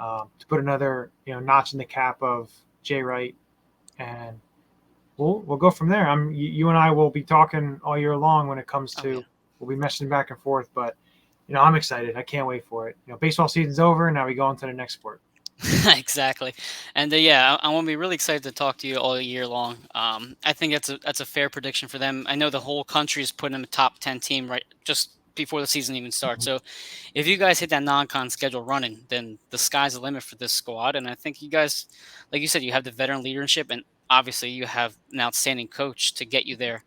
to put another notch in the cap of Jay Wright, and we'll go from there. You and I will be talking all year long when it comes to we'll be messaging back and forth, but I'm excited. I can't wait for it. Baseball season's over, now we go on to the next sport. Exactly. And I want to be really excited to talk to you all year long. I think that's a fair prediction for them. I know the whole country is putting them a top 10 team right just before the season even starts. Mm-hmm. So if you guys hit that non-con schedule running, then the sky's the limit for this squad. And I think you guys, like you said, you have the veteran leadership, and obviously you have an outstanding coach to get you there.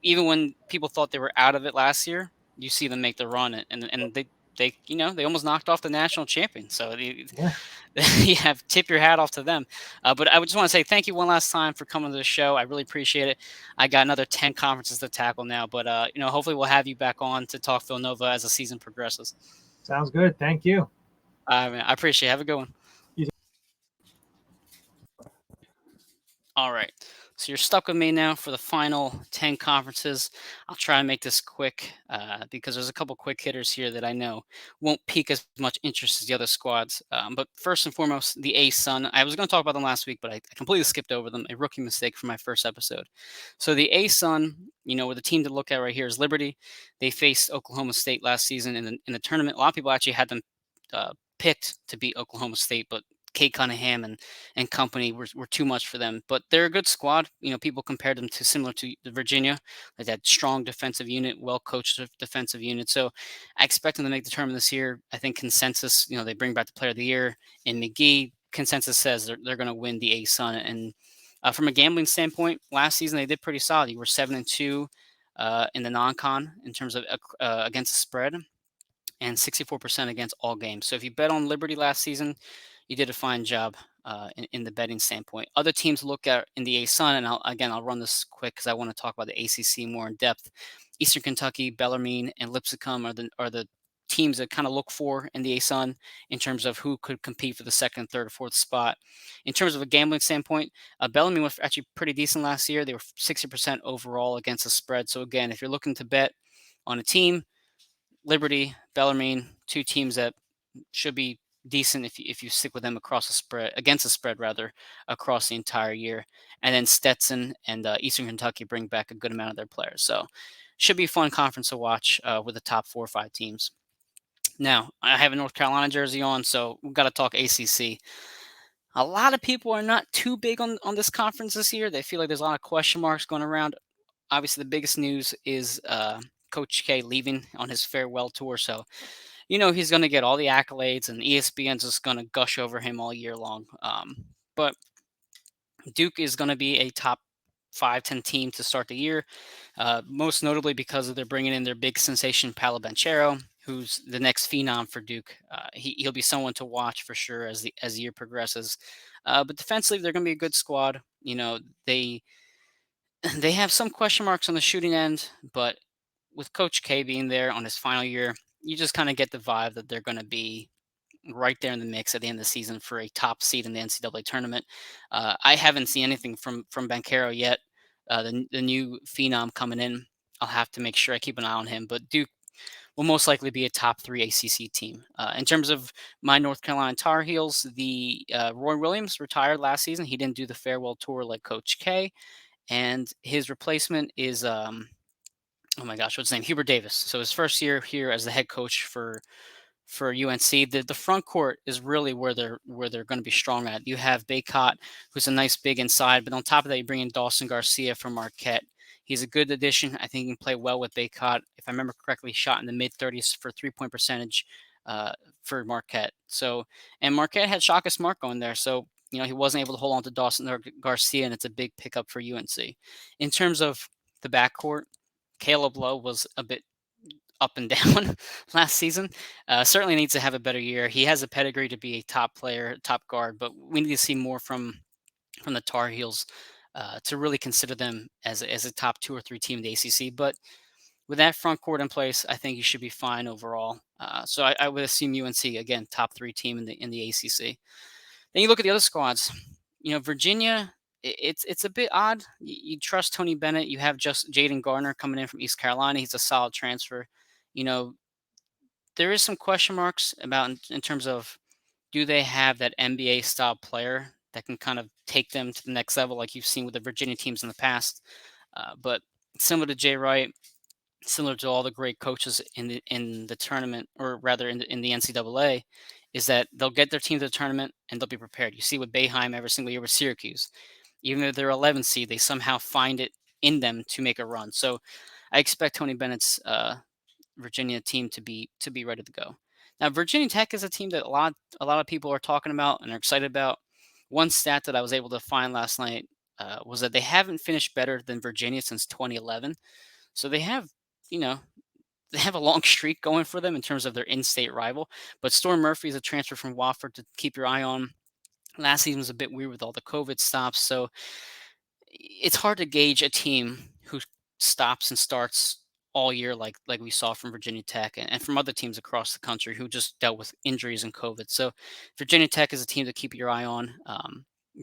Even when people thought they were out of it last year, you see them make the run, and they almost knocked off the national champion. So you have tip your hat off to them. But I just want to say thank you one last time for coming to the show. I really appreciate it. I got another 10 conferences to tackle now, but hopefully we'll have you back on to talk Villanova as the season progresses. Sounds good. Thank you. Man, I appreciate it. Have a good one. All right. So you're stuck with me now for the final 10 conferences. I'll try and make this quick because there's a couple quick hitters here that I know won't pique as much interest as the other squads. But first and foremost, the ASun. I was going to talk about them last week, but I completely skipped over them. A rookie mistake for my first episode. So the ASun, with the team to look at right here is Liberty. They faced Oklahoma State last season in the tournament. A lot of people actually had them picked to beat Oklahoma State, but Kate Cunningham and company were too much for them. But they're a good squad. People compared them to similar to Virginia, like that strong defensive unit, well-coached defensive unit. So I expect them to make the tournament this year. I think consensus, they bring back the player of the year in McGee. Consensus says they're going to win the ASun. And from a gambling standpoint, last season they did pretty solid. You were 7-2 in the non-con in terms of against the spread, and 64% against all games. So if you bet on Liberty last season, you did a fine job in the betting standpoint. Other teams look at in the ASun, and I'll run this quick because I want to talk about the ACC more in depth. Eastern Kentucky, Bellarmine, and Lipscomb are the teams that kind of look for in the ASun in terms of who could compete for the second, third, or fourth spot. In terms of a gambling standpoint, Bellarmine was actually pretty decent last year. They were 60% overall against the spread. So again, if you're looking to bet on a team, Liberty, Bellarmine, two teams that should be decent if you stick with them against the spread across the entire year. And then Stetson and Eastern Kentucky bring back a good amount of their players. So should be a fun conference to watch with the top 4 or 5 teams. Now, I have a North Carolina jersey on, so we've got to talk ACC. A lot of people are not too big on this conference this year. They feel like there's a lot of question marks going around. Obviously, the biggest news is Coach K leaving on his farewell tour. So, he's going to get all the accolades, and ESPN's just going to gush over him all year long. But Duke is going to be a top 5-10 team to start the year, most notably because they're bringing in their big sensation, Paolo Banchero, who's the next phenom for Duke. He'll be someone to watch for sure as the year progresses. But defensively, they're going to be a good squad. They have some question marks on the shooting end, but with Coach K being there on his final year, you just kind of get the vibe that they're going to be right there in the mix at the end of the season for a top seed in the NCAA tournament. I haven't seen anything from Banchero yet. The new phenom coming in, I'll have to make sure I keep an eye on him. But Duke will most likely be a top 3 ACC team. In terms of my North Carolina Tar Heels, the Roy Williams retired last season. He didn't do the farewell tour like Coach K, and his replacement is oh my gosh, what's his name? Hubert Davis. So his first year here as the head coach for UNC. The front court is really where they're going to be strong at. You have Baycott, who's a nice big inside, but on top of that, you bring in Dawson Garcia from Marquette. He's a good addition. I think he can play well with Baycott. If I remember correctly, shot in the mid-30s for 3-point percentage for Marquette. So, and Marquette had Shaka Smart going there. So, he wasn't able to hold on to Dawson Garcia, and it's a big pickup for UNC. In terms of the backcourt, Caleb Lowe was a bit up and down last season. Certainly needs to have a better year. He has a pedigree to be a top player, top guard, but we need to see more from the Tar Heels to really consider them as a top 2 or 3 team in the ACC. But with that front court in place, I think you should be fine overall. So I would assume UNC again top 3 team in the ACC. Then you look at the other squads. Virginia. It's a bit odd. You trust Tony Bennett. You have just Jaden Gardner coming in from East Carolina. He's a solid transfer. There is some question marks about in terms of, do they have that NBA style player that can kind of take them to the next level, like you've seen with the Virginia teams in the past. But similar to Jay Wright, similar to all the great coaches in the tournament, or rather in the NCAA, is that they'll get their team to the tournament and they'll be prepared. You see with Boeheim every single year with Syracuse. Even if they're 11 seed, they somehow find it in them to make a run. So I expect Tony Bennett's Virginia team to be ready to go. Now, Virginia Tech is a team that a lot of people are talking about and are excited about. One stat that I was able to find last night was that they haven't finished better than Virginia since 2011. So they have, they have a long streak going for them in terms of their in-state rival. But Storm Murphy is a transfer from Wofford to keep your eye on. Last season was a bit weird with all the COVID stops, so it's hard to gauge a team who stops and starts all year like we saw from Virginia Tech and from other teams across the country who just dealt with injuries and COVID. So Virginia Tech is a team to keep your eye on.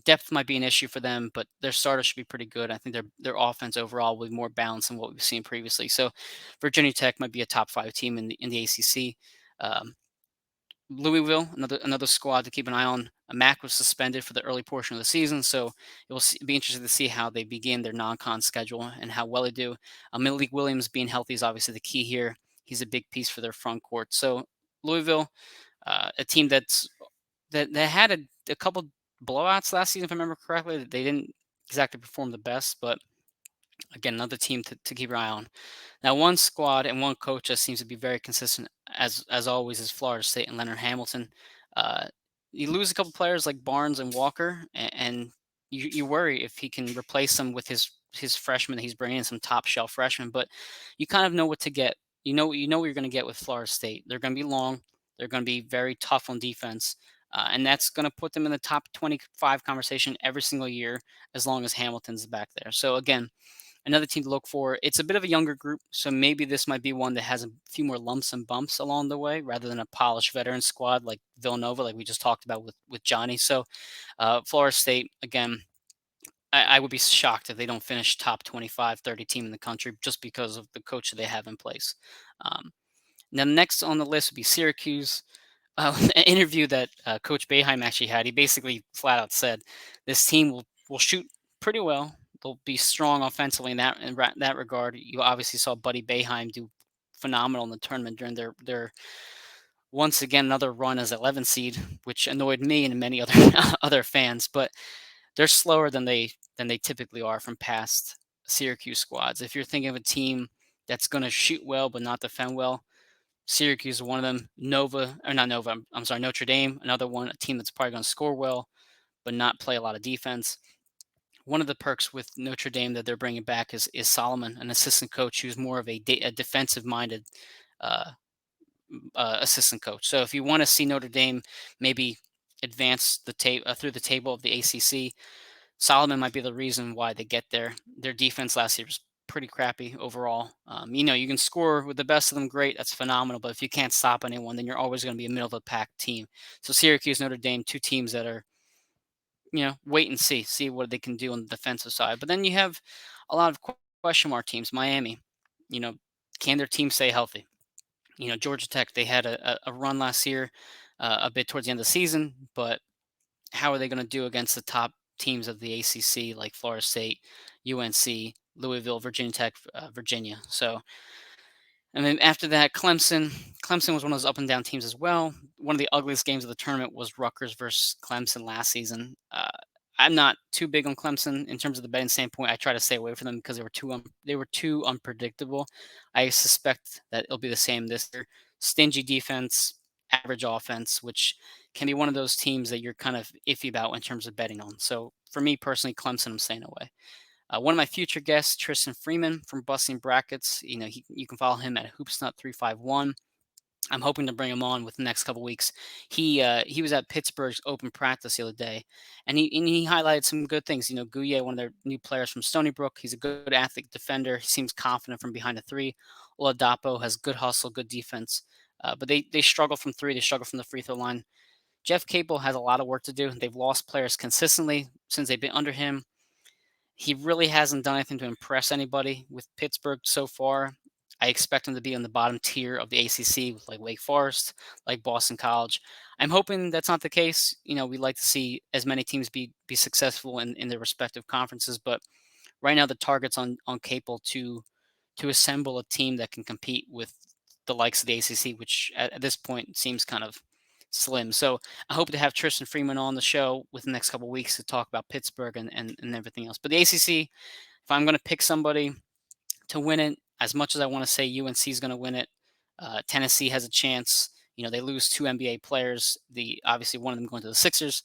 Depth might be an issue for them, but their starters should be pretty good. I think their offense overall will be more balanced than what we've seen previously. So Virginia Tech might be a top 5 team in the ACC. Louisville, another squad to keep an eye on. Mack was suspended for the early portion of the season, so it will be interesting to see how they begin their non-con schedule and how well they do. Malik Williams being healthy is obviously the key here. He's a big piece for their front court. So Louisville, a team that had a couple blowouts last season, if I remember correctly. They didn't exactly perform the best, but again, another team to keep your eye on. Now, one squad and one coach that seems to be very consistent, as always, is Florida State and Leonard Hamilton. You lose a couple players like Barnes and Walker, and you worry if he can replace them with his freshmen that he's bringing in, some top shelf freshmen. But you kind of know what to get. You know what you're going to get with Florida State. They're going to be long. They're going to be very tough on defense. And that's going to put them in the top 25 conversation every single year as long as Hamilton's back there. So, again, another team to look for. It's a bit of a younger group, so maybe this might be one that has a few more lumps and bumps along the way rather than a polished veteran squad like Villanova, like we just talked about with Johnny. So Florida State, again, I would be shocked if they don't finish top 25, 30 team in the country just because of the coach that they have in place. Now, next on the list would be Syracuse. An interview that Coach Boeheim actually had, he basically flat out said, this team will shoot pretty well. They'll be strong offensively in that regard. You obviously saw Buddy Boeheim do phenomenal in the tournament during their once again another run as 11 seed, which annoyed me and many other fans. But they're slower than they typically are from past Syracuse squads. If you're thinking of a team that's going to shoot well but not defend well, Syracuse is one of them. Notre Dame, another one, a team that's probably going to score well but not play a lot of defense. One of the perks with Notre Dame that they're bringing back is Solomon, an assistant coach who's more of a defensive-minded assistant coach. So if you want to see Notre Dame maybe advance through the table of the ACC, Solomon might be the reason why they get there. Their defense last year was pretty crappy overall. You can score with the best of them, great, that's phenomenal. But if you can't stop anyone, then you're always going to be a middle of the pack team. So Syracuse, Notre Dame, two teams that are, wait and see what they can do on the defensive side. But then you have a lot of question mark teams. Miami, can their team stay healthy? Georgia Tech, they had a run last year, a bit towards the end of the season, but how are they going to do against the top teams of the ACC like Florida State, UNC, Louisville, Virginia Tech, Virginia? So, and then after that, Clemson. Clemson was one of those up and down teams as well. One of the ugliest games of the tournament was Rutgers versus Clemson last season. I'm not too big on Clemson in terms of the betting standpoint. I try to stay away from them because they were too unpredictable. I suspect that it'll be the same this year. Stingy defense, average offense, which can be one of those teams that you're kind of iffy about in terms of betting on. So for me personally, Clemson, I'm staying away. One of my future guests, Tristan Freeman from Busting Brackets. You can follow him at Hoopsnut351. I'm hoping to bring him on with the next couple weeks. He was at Pittsburgh's open practice the other day, and he highlighted some good things. Gouye, one of their new players from Stony Brook, he's a good athlete defender. He seems confident from behind the three. Oladapo has good hustle, good defense, but they struggle from three. They struggle from the free throw line. Jeff Capel has a lot of work to do. They've lost players consistently since they've been under him. He really hasn't done anything to impress anybody with Pittsburgh so far. I expect him to be on the bottom tier of the ACC with like Wake Forest, like Boston College. I'm hoping that's not the case. We'd like to see as many teams be successful in their respective conferences, but right now the target's on Capel to assemble a team that can compete with the likes of the ACC, which at this point seems kind of slim. So I hope to have Tristan Freeman on the show within the next couple of weeks to talk about Pittsburgh and everything else. But the ACC, if I'm going to pick somebody to win it, as much as I want to say UNC is going to win it, Tennessee has a chance. They lose two NBA players. Obviously one of them going to the Sixers.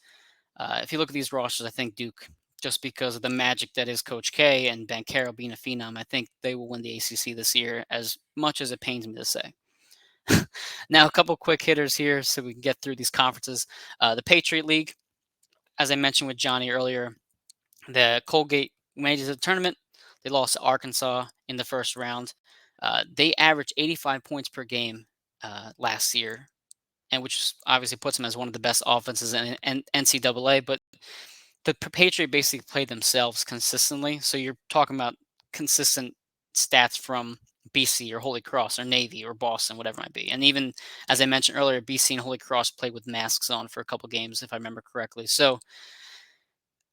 If you look at these rosters, I think Duke, just because of the magic that is Coach K and Banchero being a phenom, I think they will win the ACC this year, as much as it pains me to say. Now, a couple quick hitters here so we can get through these conferences. The Patriot League, as I mentioned with Johnny earlier, the Colgate made it to the tournament. They lost to Arkansas in the first round. They averaged 85 points per game last year, and which obviously puts them as one of the best offenses in NCAA. But the Patriot basically played themselves consistently. So you're talking about consistent stats from BC or Holy Cross or Navy or Boston, whatever it might be. And even, as I mentioned earlier, BC and Holy Cross played with masks on for a couple games, if I remember correctly. So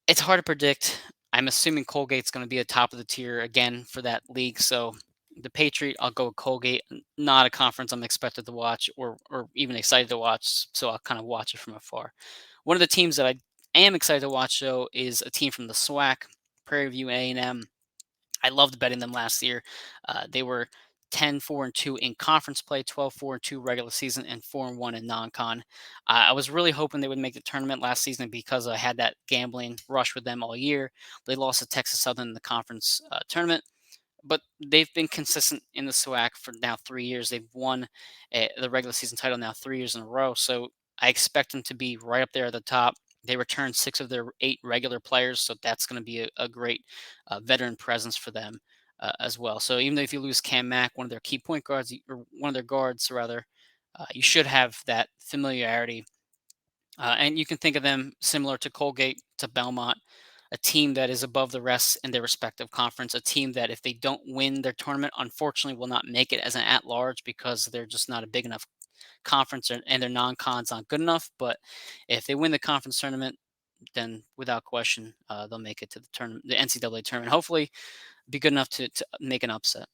it's hard to predict. I'm assuming Colgate's going to be at top of the tier again for that league. So the Patriot, I'll go with Colgate. Not a conference I'm expected to watch or even excited to watch. So I'll kind of watch it from afar. One of the teams that I am excited to watch, though, is a team from the SWAC, Prairie View A&M. I loved betting them last year. They were 10-4-2 in conference play, 12-4-2 regular season, and 4-1 in non-con. I was really hoping they would make the tournament last season because I had that gambling rush with them all year. They lost to Texas Southern in the conference tournament, but they've been consistent in the SWAC for now 3 years. They've won the regular season title now 3 years in a row, so I expect them to be right up there at the top. They returned 6 of their 8 regular players, so that's going to be a great veteran presence for them as well. So even though if you lose Cam Mack, one of their key point guards, or one of their guards rather, you should have that familiarity. And you can think of them similar to Colgate, to Belmont, a team that is above the rest in their respective conference, a team that if they don't win their tournament, unfortunately will not make it as an at-large because they're just not a big enough conference and their non-cons aren't good enough. But if they win the conference tournament, then without question, they'll make it to the tournament, the NCAA tournament. Hopefully be good enough to make an upset.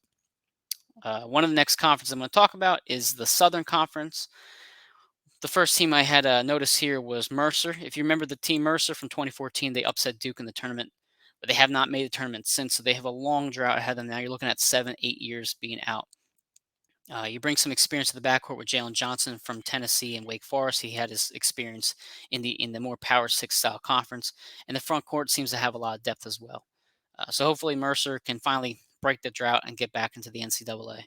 One of the next conferences I'm going to talk about is the Southern Conference. The first team I had noticed here was Mercer. If you remember the team Mercer from 2014, they upset Duke in the tournament, but they have not made the tournament since, so they have a long drought ahead of them now. You're looking at 7-8 years being out. You bring some experience to the backcourt with Jalen Johnson from Tennessee and Wake Forest. He had his experience in the more Power 6 style conference, and the front court seems to have a lot of depth as well. So hopefully Mercer can finally break the drought and get back into the NCAA.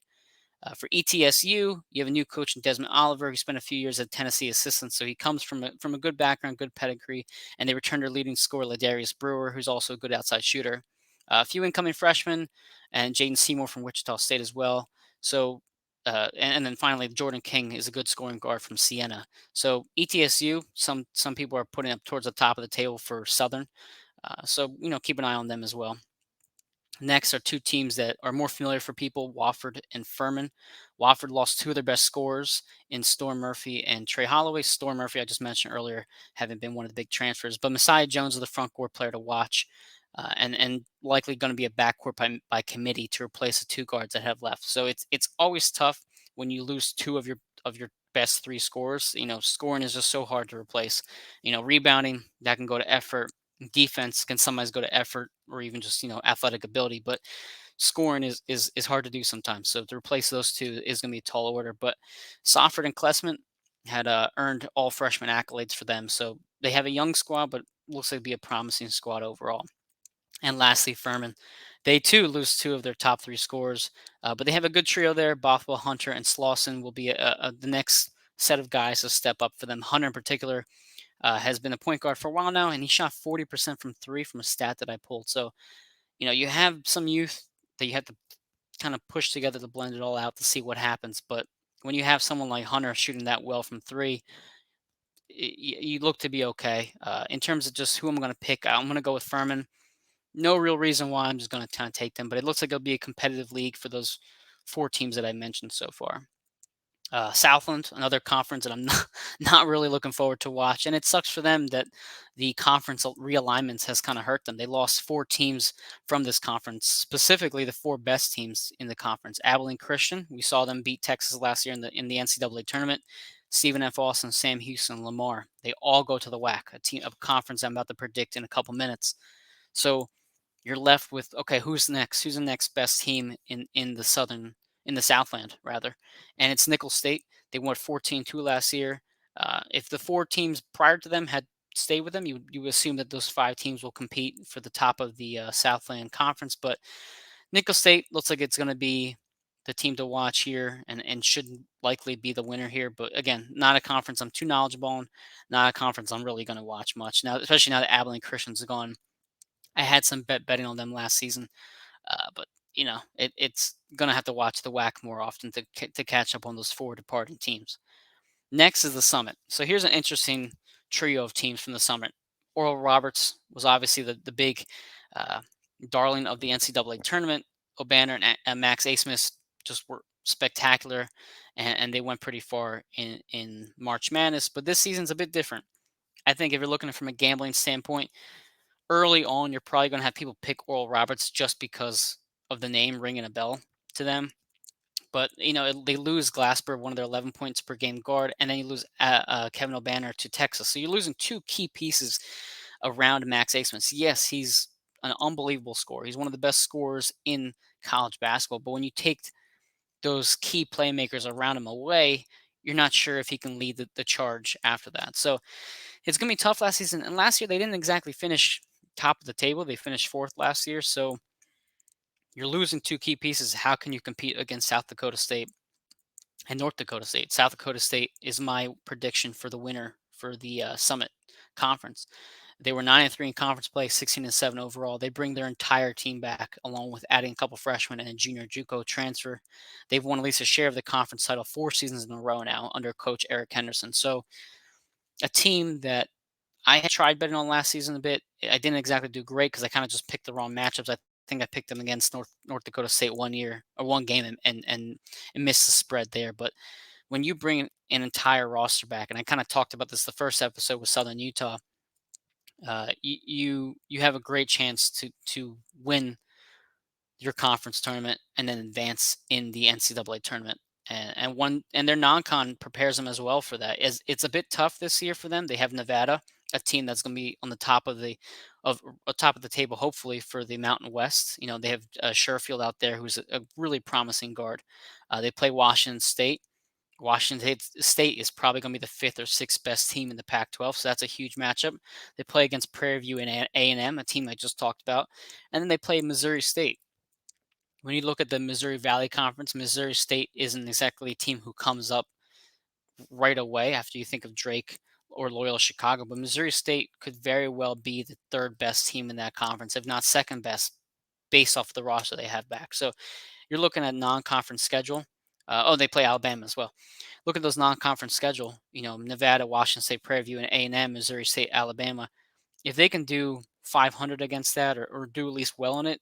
For ETSU, you have a new coach in Desmond Oliver. He spent a few years at Tennessee assistant, so he comes from a good background, good pedigree, and they returned their leading scorer, Ladarius Brewer, who's also a good outside shooter. A few incoming freshmen, and Jaden Seymour from Wichita State as well. So, and then finally, Jordan King is a good scoring guard from Siena. So ETSU, some people are putting up towards the top of the table for Southern. So keep an eye on them as well. Next are two teams that are more familiar for people, Wofford and Furman. Wofford lost two of their best scorers in Storm Murphy and Trey Holloway. Storm Murphy, I just mentioned earlier, having been one of the big transfers. But Messiah Jones is the front court player to watch, and likely going to be a backcourt by committee to replace the two guards that have left. So it's always tough when you lose two of your best three scorers. Scoring is just so hard to replace. Rebounding, that can go to effort. Defense can sometimes go to effort or even just athletic ability, but scoring is hard to do sometimes. So to replace those two is going to be a tall order. But Sofford and Klessman had earned all freshman accolades for them, so they have a young squad, but looks like to be a promising squad overall. And lastly, Furman, they too lose two of their top three scorers, but they have a good trio there. Bothwell, Hunter, and Slauson will be the next set of guys to step up for them. Hunter in particular has been a point guard for a while now, and he shot 40% from three from a stat that I pulled. So, you have some youth that you have to kind of push together to blend it all out to see what happens. But when you have someone like Hunter shooting that well from three, you look to be okay. In terms of just who I'm going to pick, I'm going to go with Furman. No real reason why. I'm just going to kind of take them, but it looks like it'll be a competitive league for those four teams that I mentioned so far. Southland, another conference that I'm not really looking forward to watch, and it sucks for them that the conference realignments has kind of hurt them. They lost four teams from this conference, specifically the four best teams in the conference. Abilene Christian, we saw them beat Texas last year in the NCAA tournament. Stephen F. Austin, Sam Houston, Lamar, they all go to the WAC, a conference I'm about to predict in a couple minutes. So you're left with, okay, who's next? Who's the next best team in the Southland, rather? And it's Nicholls State. They won 14-2 last year. If the four teams prior to them had stayed with them, you assume that those five teams will compete for the top of the Southland Conference. But Nicholls State looks like it's going to be the team to watch here and should likely be the winner here. But again, not a conference I'm too knowledgeable on, not a conference I'm really going to watch much now, especially now that Abilene Christian's gone. I had some betting on them last season, but it's going to have to watch the WAC more often to catch up on those four departing teams. Next is the Summit. So here's an interesting trio of teams from the Summit. Oral Roberts was obviously the big darling of the NCAA tournament. O'Banner and Max Asmus just were spectacular, and they went pretty far in March Madness. But this season's a bit different. I think if you're looking from a gambling standpoint, early on, you're probably going to have people pick Oral Roberts just because of the name ringing a bell to them. But, they lose Glasper, one of their 11 points per game guard, and then you lose Kevin O'Banner to Texas. So you're losing two key pieces around Max Asmus. Yes, he's an unbelievable scorer. He's one of the best scorers in college basketball. But when you take those key playmakers around him away, you're not sure if he can lead the charge after that. So it's going to be tough last season. And last year, they didn't exactly finish top of the table. They finished fourth last year. So you're losing two key pieces. How can you compete against South Dakota State and North Dakota State? South Dakota State is my prediction for the winner for the Summit Conference. They were 9-3 in conference play, 16-7 overall. They bring their entire team back, along with adding a couple freshmen and a junior JUCO transfer. They've won at least a share of the conference title 4 seasons in a row now under Coach Eric Henderson. So a team that I had tried betting on last season a bit. I didn't exactly do great because I kind of just picked the wrong matchups. I think I picked them against North Dakota State one game and missed the spread there. But when you bring an entire roster back, and I kind of talked about this the first episode with Southern Utah, you have a great chance to win your conference tournament and then advance in the NCAA tournament. And their non-con prepares them as well for that. It's a bit tough this year for them. They have Nevada, a team that's going to be on the top of the table, hopefully, for the Mountain West. They have Sherfield out there, who's a really promising guard. They play Washington State. Washington State is probably going to be the fifth or sixth best team in the Pac-12, so that's a huge matchup. They play against Prairie View and A&M, a team I just talked about, and then they play Missouri State. When you look at the Missouri Valley Conference, Missouri State isn't exactly a team who comes up right away after you think of Drake or Loyola Chicago, but Missouri State could very well be the third best team in that conference, if not second best, based off the roster they have back. So you're looking at non-conference schedule. They play Alabama as well. Look at those non-conference schedule. Nevada, Washington State, Prairie View, and A&M, Missouri State, Alabama. If they can do 500 against that, or do at least well in it,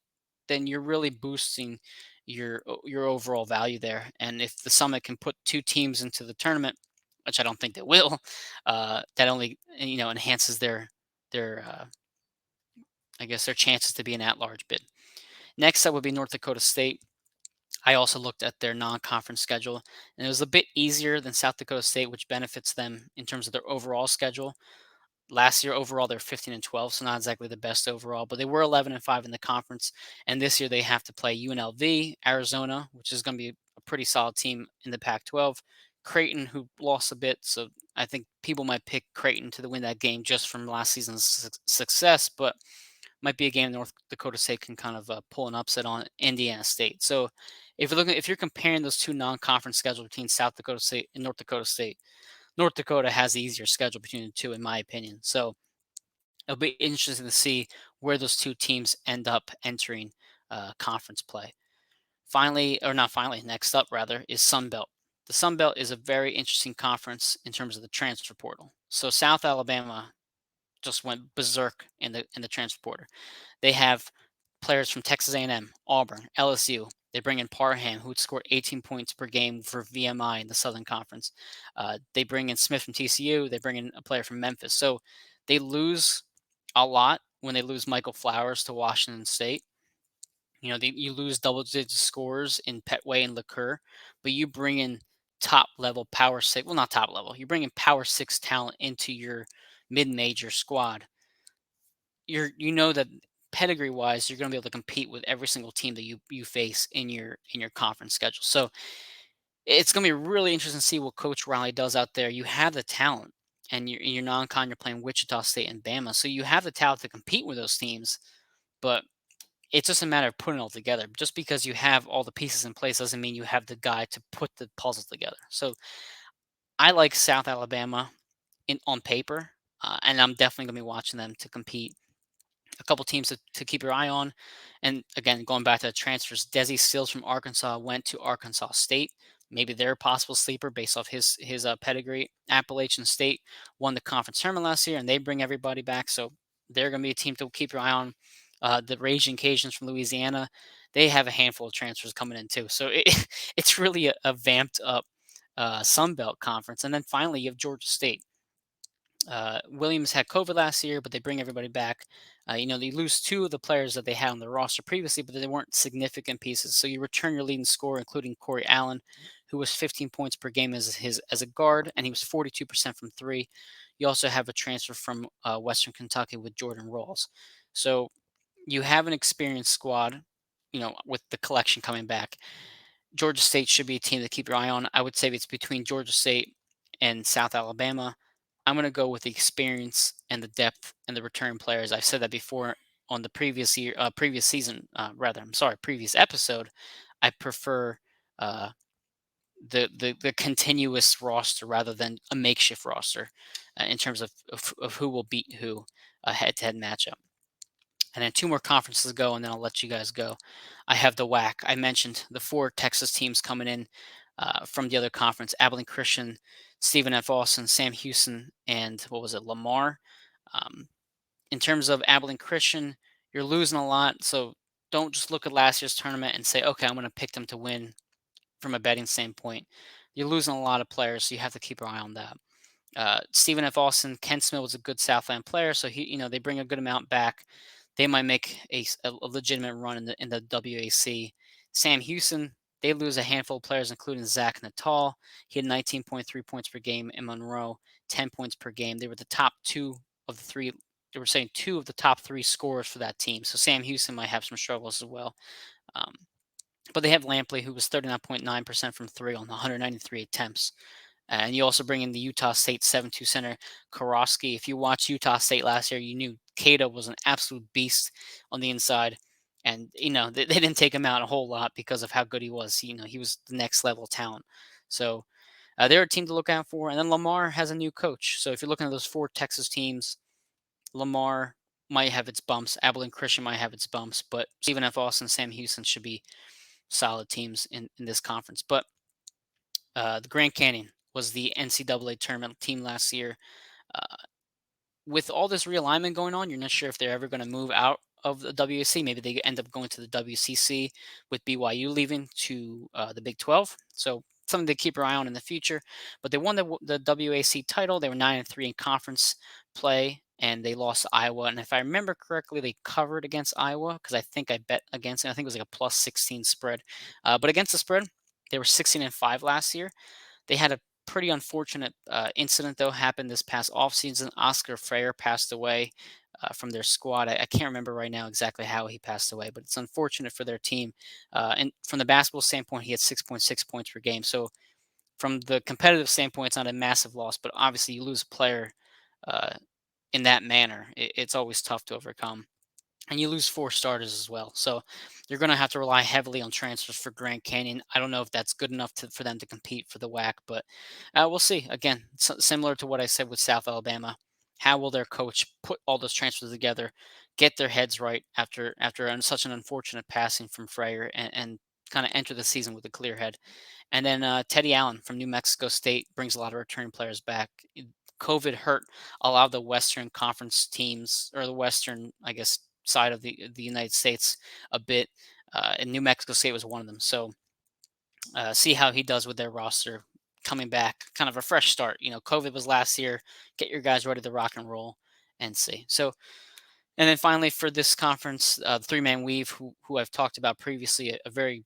then you're really boosting your overall value there. And if the Summit can put 2 teams into the tournament, which I don't think they will, that only enhances their I guess their chances to be an at-large bid. Next up would be North Dakota State. I also looked at their non-conference schedule, and it was a bit easier than South Dakota State, which benefits them in terms of their overall schedule. Last year, overall, they're 15-12, so not exactly the best overall, but they were 11-5 in the conference. And this year, they have to play UNLV, Arizona, which is going to be a pretty solid team in the Pac-12. Creighton, who lost a bit, so I think people might pick Creighton to win that game just from last season's success, but might be a game North Dakota State can kind of pull an upset on Indiana State. So if you're comparing those 2 non-conference schedules between South Dakota State and North Dakota State, North Dakota has the easier schedule between the 2, in my opinion. So it'll be interesting to see where those 2 teams end up entering conference play. Next up rather is Sun Belt. The Sun Belt is a very interesting conference in terms of the transfer portal. So South Alabama just went berserk in the transfer portal. They have players from Texas A&M, Auburn, LSU. They bring in Parham, who would score 18 points per game for VMI in the Southern Conference. They bring in Smith from TCU. They bring in a player from Memphis. So they lose a lot when they lose Michael Flowers to Washington State. You lose double-digit scores in Petway and Liqueur, but you bring in top-level Power 6. Well, not top-level. You bring in Power 6 talent into your mid-major squad. You know that pedigree-wise, you're going to be able to compete with every single team that you face in your conference schedule. So it's going to be really interesting to see what Coach Riley does out there. You have the talent, and in your non-con, you're playing Wichita State and Bama, so you have the talent to compete with those teams, but it's just a matter of putting it all together. Just because you have all the pieces in place doesn't mean you have the guy to put the puzzle together. So I like South Alabama on paper, and I'm definitely going to be watching them to compete. A couple teams to keep your eye on. And again, going back to the transfers, Desi Stills from Arkansas went to Arkansas State. Maybe they're a possible sleeper based off his pedigree. Appalachian State won the conference tournament last year, and they bring everybody back. So they're going to be a team to keep your eye on. The Raging Cajuns from Louisiana, they have a handful of transfers coming in too. So it's really a vamped up Sun Belt conference. And then finally, you have Georgia State. Williams had COVID last year, but they bring everybody back. They lose 2 of the players that they had on the roster previously, but they weren't significant pieces. So you return your leading scorer, including Corey Allen, who was 15 points per game as a guard, and he was 42% from 3. You also have a transfer from Western Kentucky with Jordan Rawls. So you have an experienced squad, with the collection coming back. Georgia State should be a team to keep your eye on. I would say it's between Georgia State and South Alabama. I'm going to go with the experience and the depth and the return players. I've said that before on the previous episode. I prefer the continuous roster rather than a makeshift roster in terms of who will beat who head-to-head matchup. And then 2 more conferences to go, and then I'll let you guys go. I have the WAC. I mentioned the 4 Texas teams coming in from the other conference: Abilene Christian, Stephen F. Austin, Sam Houston, and Lamar. In terms of Abilene Christian, you're losing a lot, so don't just look at last year's tournament and say, okay, I'm going to pick them to win from a betting standpoint. You're losing a lot of players, so you have to keep your eye on that. Stephen F. Austin, Kent Smith was a good Southland player, so they bring a good amount back. They might make a legitimate run in the WAC. Sam Houston, they lose a handful of players, including Zach Natal. He had 19.3 points per game in Monroe, 10 points per game. They were the top 2 of the 3. They were saying 2 of the top 3 scorers for that team. So Sam Houston might have some struggles as well. But they have Lampley, who was 39.9% from 3 on 193 attempts. And you also bring in the Utah State 7-2 center, Karofsky. If you watched Utah State last year, you knew Cato was an absolute beast on the inside. And, they didn't take him out a whole lot because of how good he was. He was the next level talent. So they're a team to look out for. And then Lamar has a new coach. So if you're looking at those 4 Texas teams, Lamar might have its bumps. Abilene Christian might have its bumps, but Stephen F. Austin, Sam Houston should be solid teams in this conference. But the Grand Canyon was the NCAA tournament team last year. Uh, with all this realignment going on, you're not sure if they're ever going to move out of the WAC. Maybe they end up going to the WCC with BYU leaving to the Big 12. So something to keep your eye on in the future. But they won the WAC title. They were 9-3 in conference play, and they lost to Iowa. And if I remember correctly, they covered against Iowa because I think I bet against it. I think it was like a plus 16 spread. But against the spread, they were 16-5 last year. They had a pretty unfortunate incident, though, happened this past offseason. Oscar Freire passed away from their squad. I can't remember right now exactly how he passed away, but it's unfortunate for their team. And from the basketball standpoint, he had 6.6 points per game. So from the competitive standpoint, it's not a massive loss, but obviously you lose a player uh, in that manner. It's always tough to overcome. And you lose 4 starters as well. So you're going to have to rely heavily on transfers for Grand Canyon. I don't know if that's good enough for them to compete for the WAC, but we'll see. Again, similar to what I said with South Alabama, how will their coach put all those transfers together, get their heads right after such an unfortunate passing from Freyer, and kind of enter the season with a clear head. And then Teddy Allen from New Mexico State brings a lot of returning players back. COVID hurt a lot of the Western Conference teams, or the Western, I guess, side of the United States a bit, and New Mexico State was one of them. So see how he does with their roster coming back, kind of a fresh start. COVID was last year. Get your guys ready to rock and roll and see. So, and then finally for this conference, the three-man weave, who I've talked about previously, a very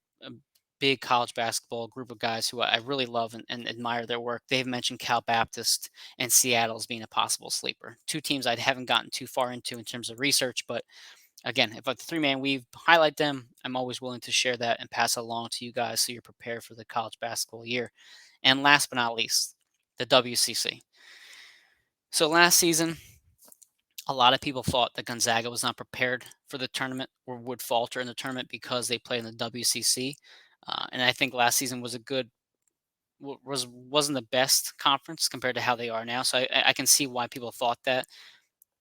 big college basketball group of guys who I really love and admire their work. They've mentioned Cal Baptist and Seattle as being a possible sleeper. 2 teams I haven't gotten too far into in terms of research, but again, if a three-man weave, highlight them. I'm always willing to share that and pass it along to you guys so you're prepared for the college basketball year. And last but not least, the WCC. So last season, a lot of people thought that Gonzaga was not prepared for the tournament or would falter in the tournament because they play in the WCC. And I think last season was wasn't the best conference compared to how they are now. So I can see why people thought that.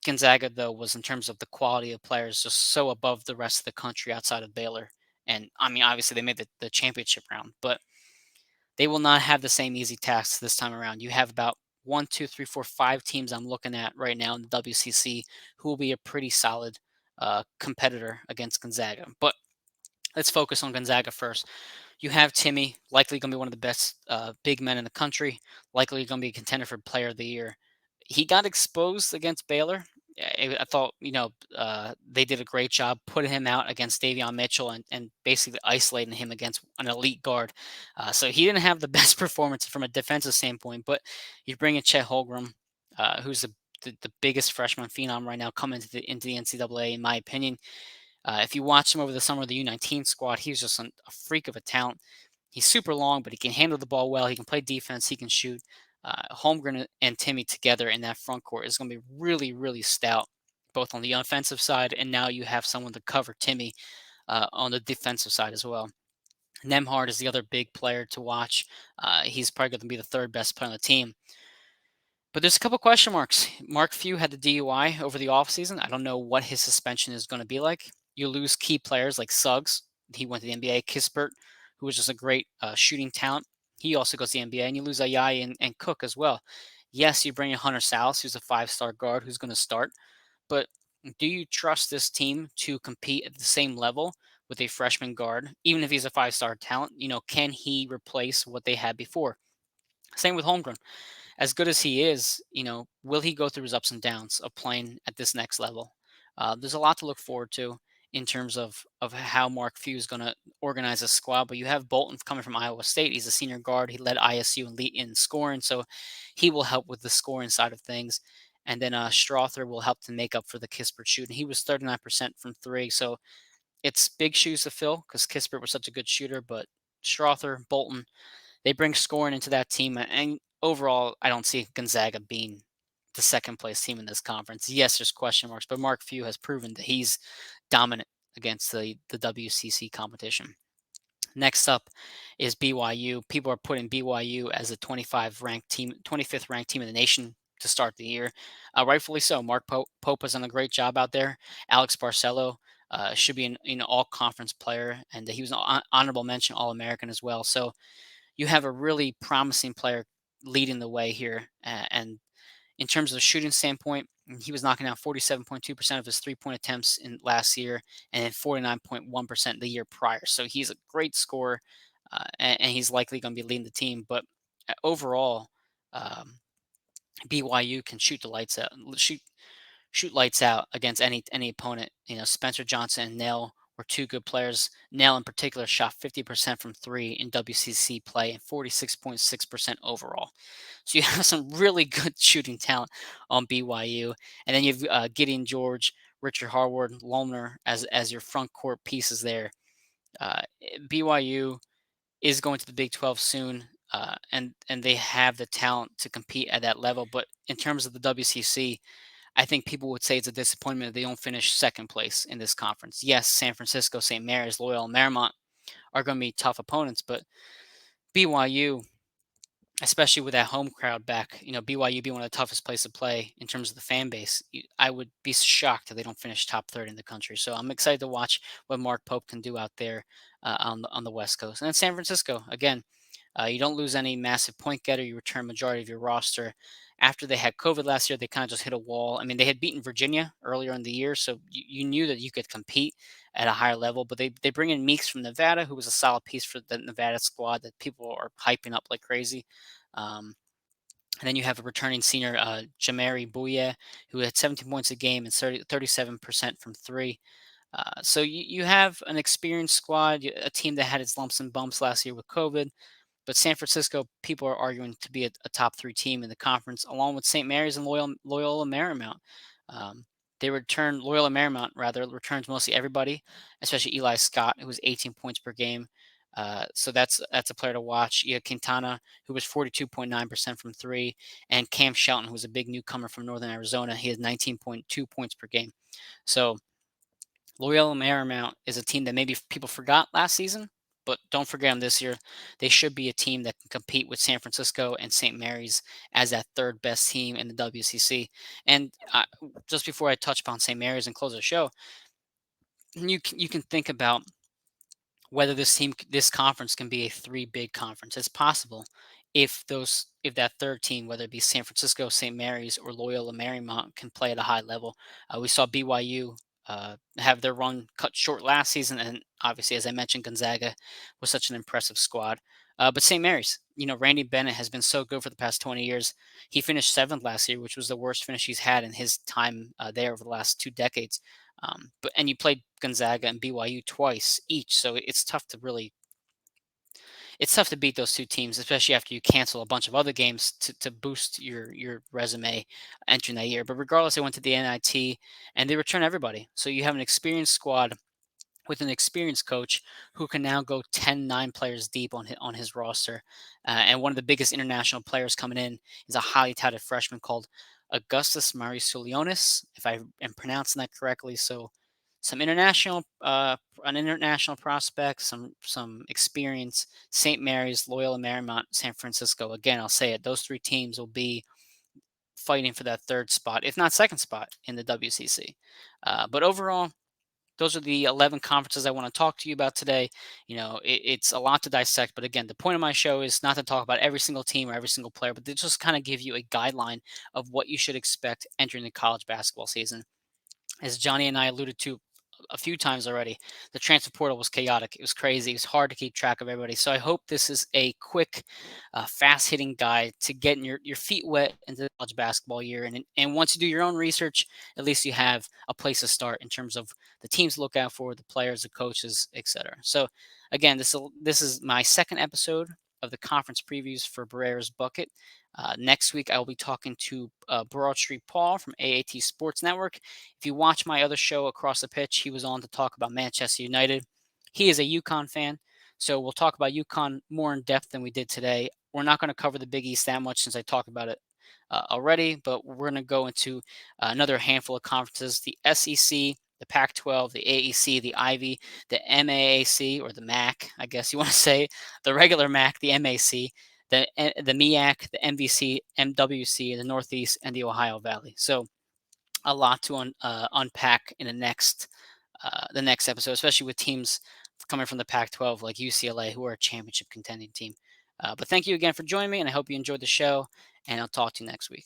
Gonzaga, though, was in terms of the quality of players just so above the rest of the country outside of Baylor. And I mean, obviously they made the championship round, but they will not have the same easy tasks this time around. You have about 1, 2, 3, 4, 5 teams I'm looking at right now in the WCC who will be a pretty solid competitor against Gonzaga. But let's focus on Gonzaga first. You have Timmy, likely going to be one of the best big men in the country, likely going to be a contender for Player of the Year. He got exposed against Baylor. I thought, they did a great job putting him out against Davion Mitchell and basically isolating him against an elite guard. So he didn't have the best performance from a defensive standpoint, but you bring in Chet Holmgren, who's the biggest freshman phenom right now coming into the NCAA, in my opinion. If you watch him over the summer of the U19 squad, he's just a freak of a talent. He's super long, but he can handle the ball well. He can play defense. He can shoot. Holmgren and Timmy together in that front court is going to be really, really stout, both on the offensive side, and now you have someone to cover Timmy on the defensive side as well. Nembhard is the other big player to watch. He's probably going to be the 3rd best player on the team. But there's a couple question marks. Mark Few had the DUI over the offseason. I don't know what his suspension is going to be like. You lose key players like Suggs. He went to the NBA. Kispert, who was just a great shooting talent. He also goes to the NBA. And you lose Ayayi and Cook as well. Yes, you bring in Hunter Sallis, who's a 5-star guard who's going to start. But do you trust this team to compete at the same level with a freshman guard, even if he's a 5-star talent? Can he replace what they had before? Same with Holmgren. As good as he is, will he go through his ups and downs of playing at this next level? There's a lot to look forward to in terms of how Mark Few is going to organize a squad. But you have Bolton coming from Iowa State. He's a senior guard. He led ISU in scoring, so he will help with the scoring side of things. And then Strother will help to make up for the Kispert shooting. He was 39% from 3, so it's big shoes to fill because Kispert was such a good shooter. But Strother, Bolton, they bring scoring into that team. And overall, I don't see Gonzaga being the 2nd place team in this conference. Yes, there's question marks, but Mark Few has proven that he's dominant against the WCC competition. Next up is BYU. People are putting BYU as a 25th ranked team in the nation to start the year. Rightfully so. Mark Pope has done a great job out there. Alex Barcelo should be an all-conference player, and he was an honorable mention All-American as well. So you have a really promising player leading the way here. And in terms of the shooting standpoint, he was knocking down 47.2% of his three-point attempts in last year and 49.1% the year prior. So he's a great scorer, and he's likely going to be leading the team. But overall, BYU can shoot the lights out, shoot lights out against any opponent. Spencer Johnson and Nell were two good players. Nell in particular shot 50% from three in WCC play and 46.6% overall. So you have some really good shooting talent on BYU. And then you have Gideon George, Richard Harward, Lomner as your front court pieces there. BYU is going to the Big 12 soon, and they have the talent to compete at that level. But in terms of the WCC, I think people would say it's a disappointment that they don't finish second place in this conference. Yes, San Francisco, St. Mary's, Loyola Marymount are going to be tough opponents, but BYU, especially with that home crowd back, BYU being one of the toughest places to play in terms of the fan base, I would be shocked if they don't finish top third in the country. So I'm excited to watch what Mark Pope can do out there on the West Coast. And then San Francisco, again, you don't lose any massive point getter. You return majority of your roster. After they had COVID last year, they kind of just hit a wall. I mean, they had beaten Virginia earlier in the year, so you knew that you could compete at a higher level. But they bring in Meeks from Nevada, who was a solid piece for the Nevada squad that people are hyping up like crazy. And then you have a returning senior, Jamari Bouye, who had 17 points a game and 37% from three. So you have an experienced squad, a team that had its lumps and bumps last year with COVID. But San Francisco, people are arguing to be a top three team in the conference, along with St. Mary's and Loyola Marymount. Loyola Marymount returns mostly everybody, especially Eli Scott, who was 18 points per game. So that's a player to watch. You have Quintana, who was 42.9% from three, and Cam Shelton, who was a big newcomer from Northern Arizona. He has 19.2 points per game. So Loyola Marymount is a team that maybe people forgot last season, but don't forget them this year. They should be a team that can compete with San Francisco and St. Mary's as that third best team in the WCC. And just before I touch upon St. Mary's and close the show, you can think about whether this conference can be a three big conference. It's possible if that third team, whether it be San Francisco, St. Mary's, or Loyola Marymount, can play at a high level. We saw BYU have their run cut short last season, and obviously, as I mentioned, Gonzaga was such an impressive squad. But St. Mary's, Randy Bennett has been so good for the past 20 years. He finished seventh last year, which was the worst finish he's had in his time there over the last 2 decades. And you played Gonzaga and BYU twice each, so it's tough to beat those two teams, especially after you cancel a bunch of other games to boost your resume entering that year. But regardless, they went to the NIT and they return everybody. So you have an experienced squad with an experienced coach who can now go 10-9 players deep on his roster. And one of the biggest international players coming in is a highly touted freshman called Augustus Marisulionis, if I am pronouncing that correctly. So an international prospect, some experience. St. Mary's, Loyola Marymount, San Francisco. Again, I'll say it. Those three teams will be fighting for that third spot, if not second spot, in the WCC. But overall, those are the 11 conferences I want to talk to you about today. It's a lot to dissect, but again, the point of my show is not to talk about every single team or every single player, but to just kind of give you a guideline of what you should expect entering the college basketball season. As Johnny and I alluded to a few times already, the transfer portal was chaotic. It was crazy. It was hard to keep track of everybody. So I hope this is a quick, fast-hitting guide to getting your feet wet into the college basketball year. And once you do your own research, at least you have a place to start in terms of the teams to look out for, the players, the coaches, etc. So again, this is my second episode of the conference previews for Barrera's Bucket. Next week, I'll be talking to Broad Street Paul from AATSports Network. If you watch my other show, Across the Pitch, he was on to talk about Manchester United. He is a UConn fan, so we'll talk about UConn more in depth than we did today. We're not going to cover the Big East that much since I talked about it already, but we're going to go into another handful of conferences, the SEC, the Pac-12, the AEC, the Ivy, the MAAC, or the MAC, I guess you want to say, the regular MAC, the MAC, the MEAC, the MVC, MWC, the Northeast, and the Ohio Valley. So a lot to unpack in the next episode, especially with teams coming from the Pac-12 like UCLA, who are a championship contending team. But thank you again for joining me, and I hope you enjoyed the show, and I'll talk to you next week.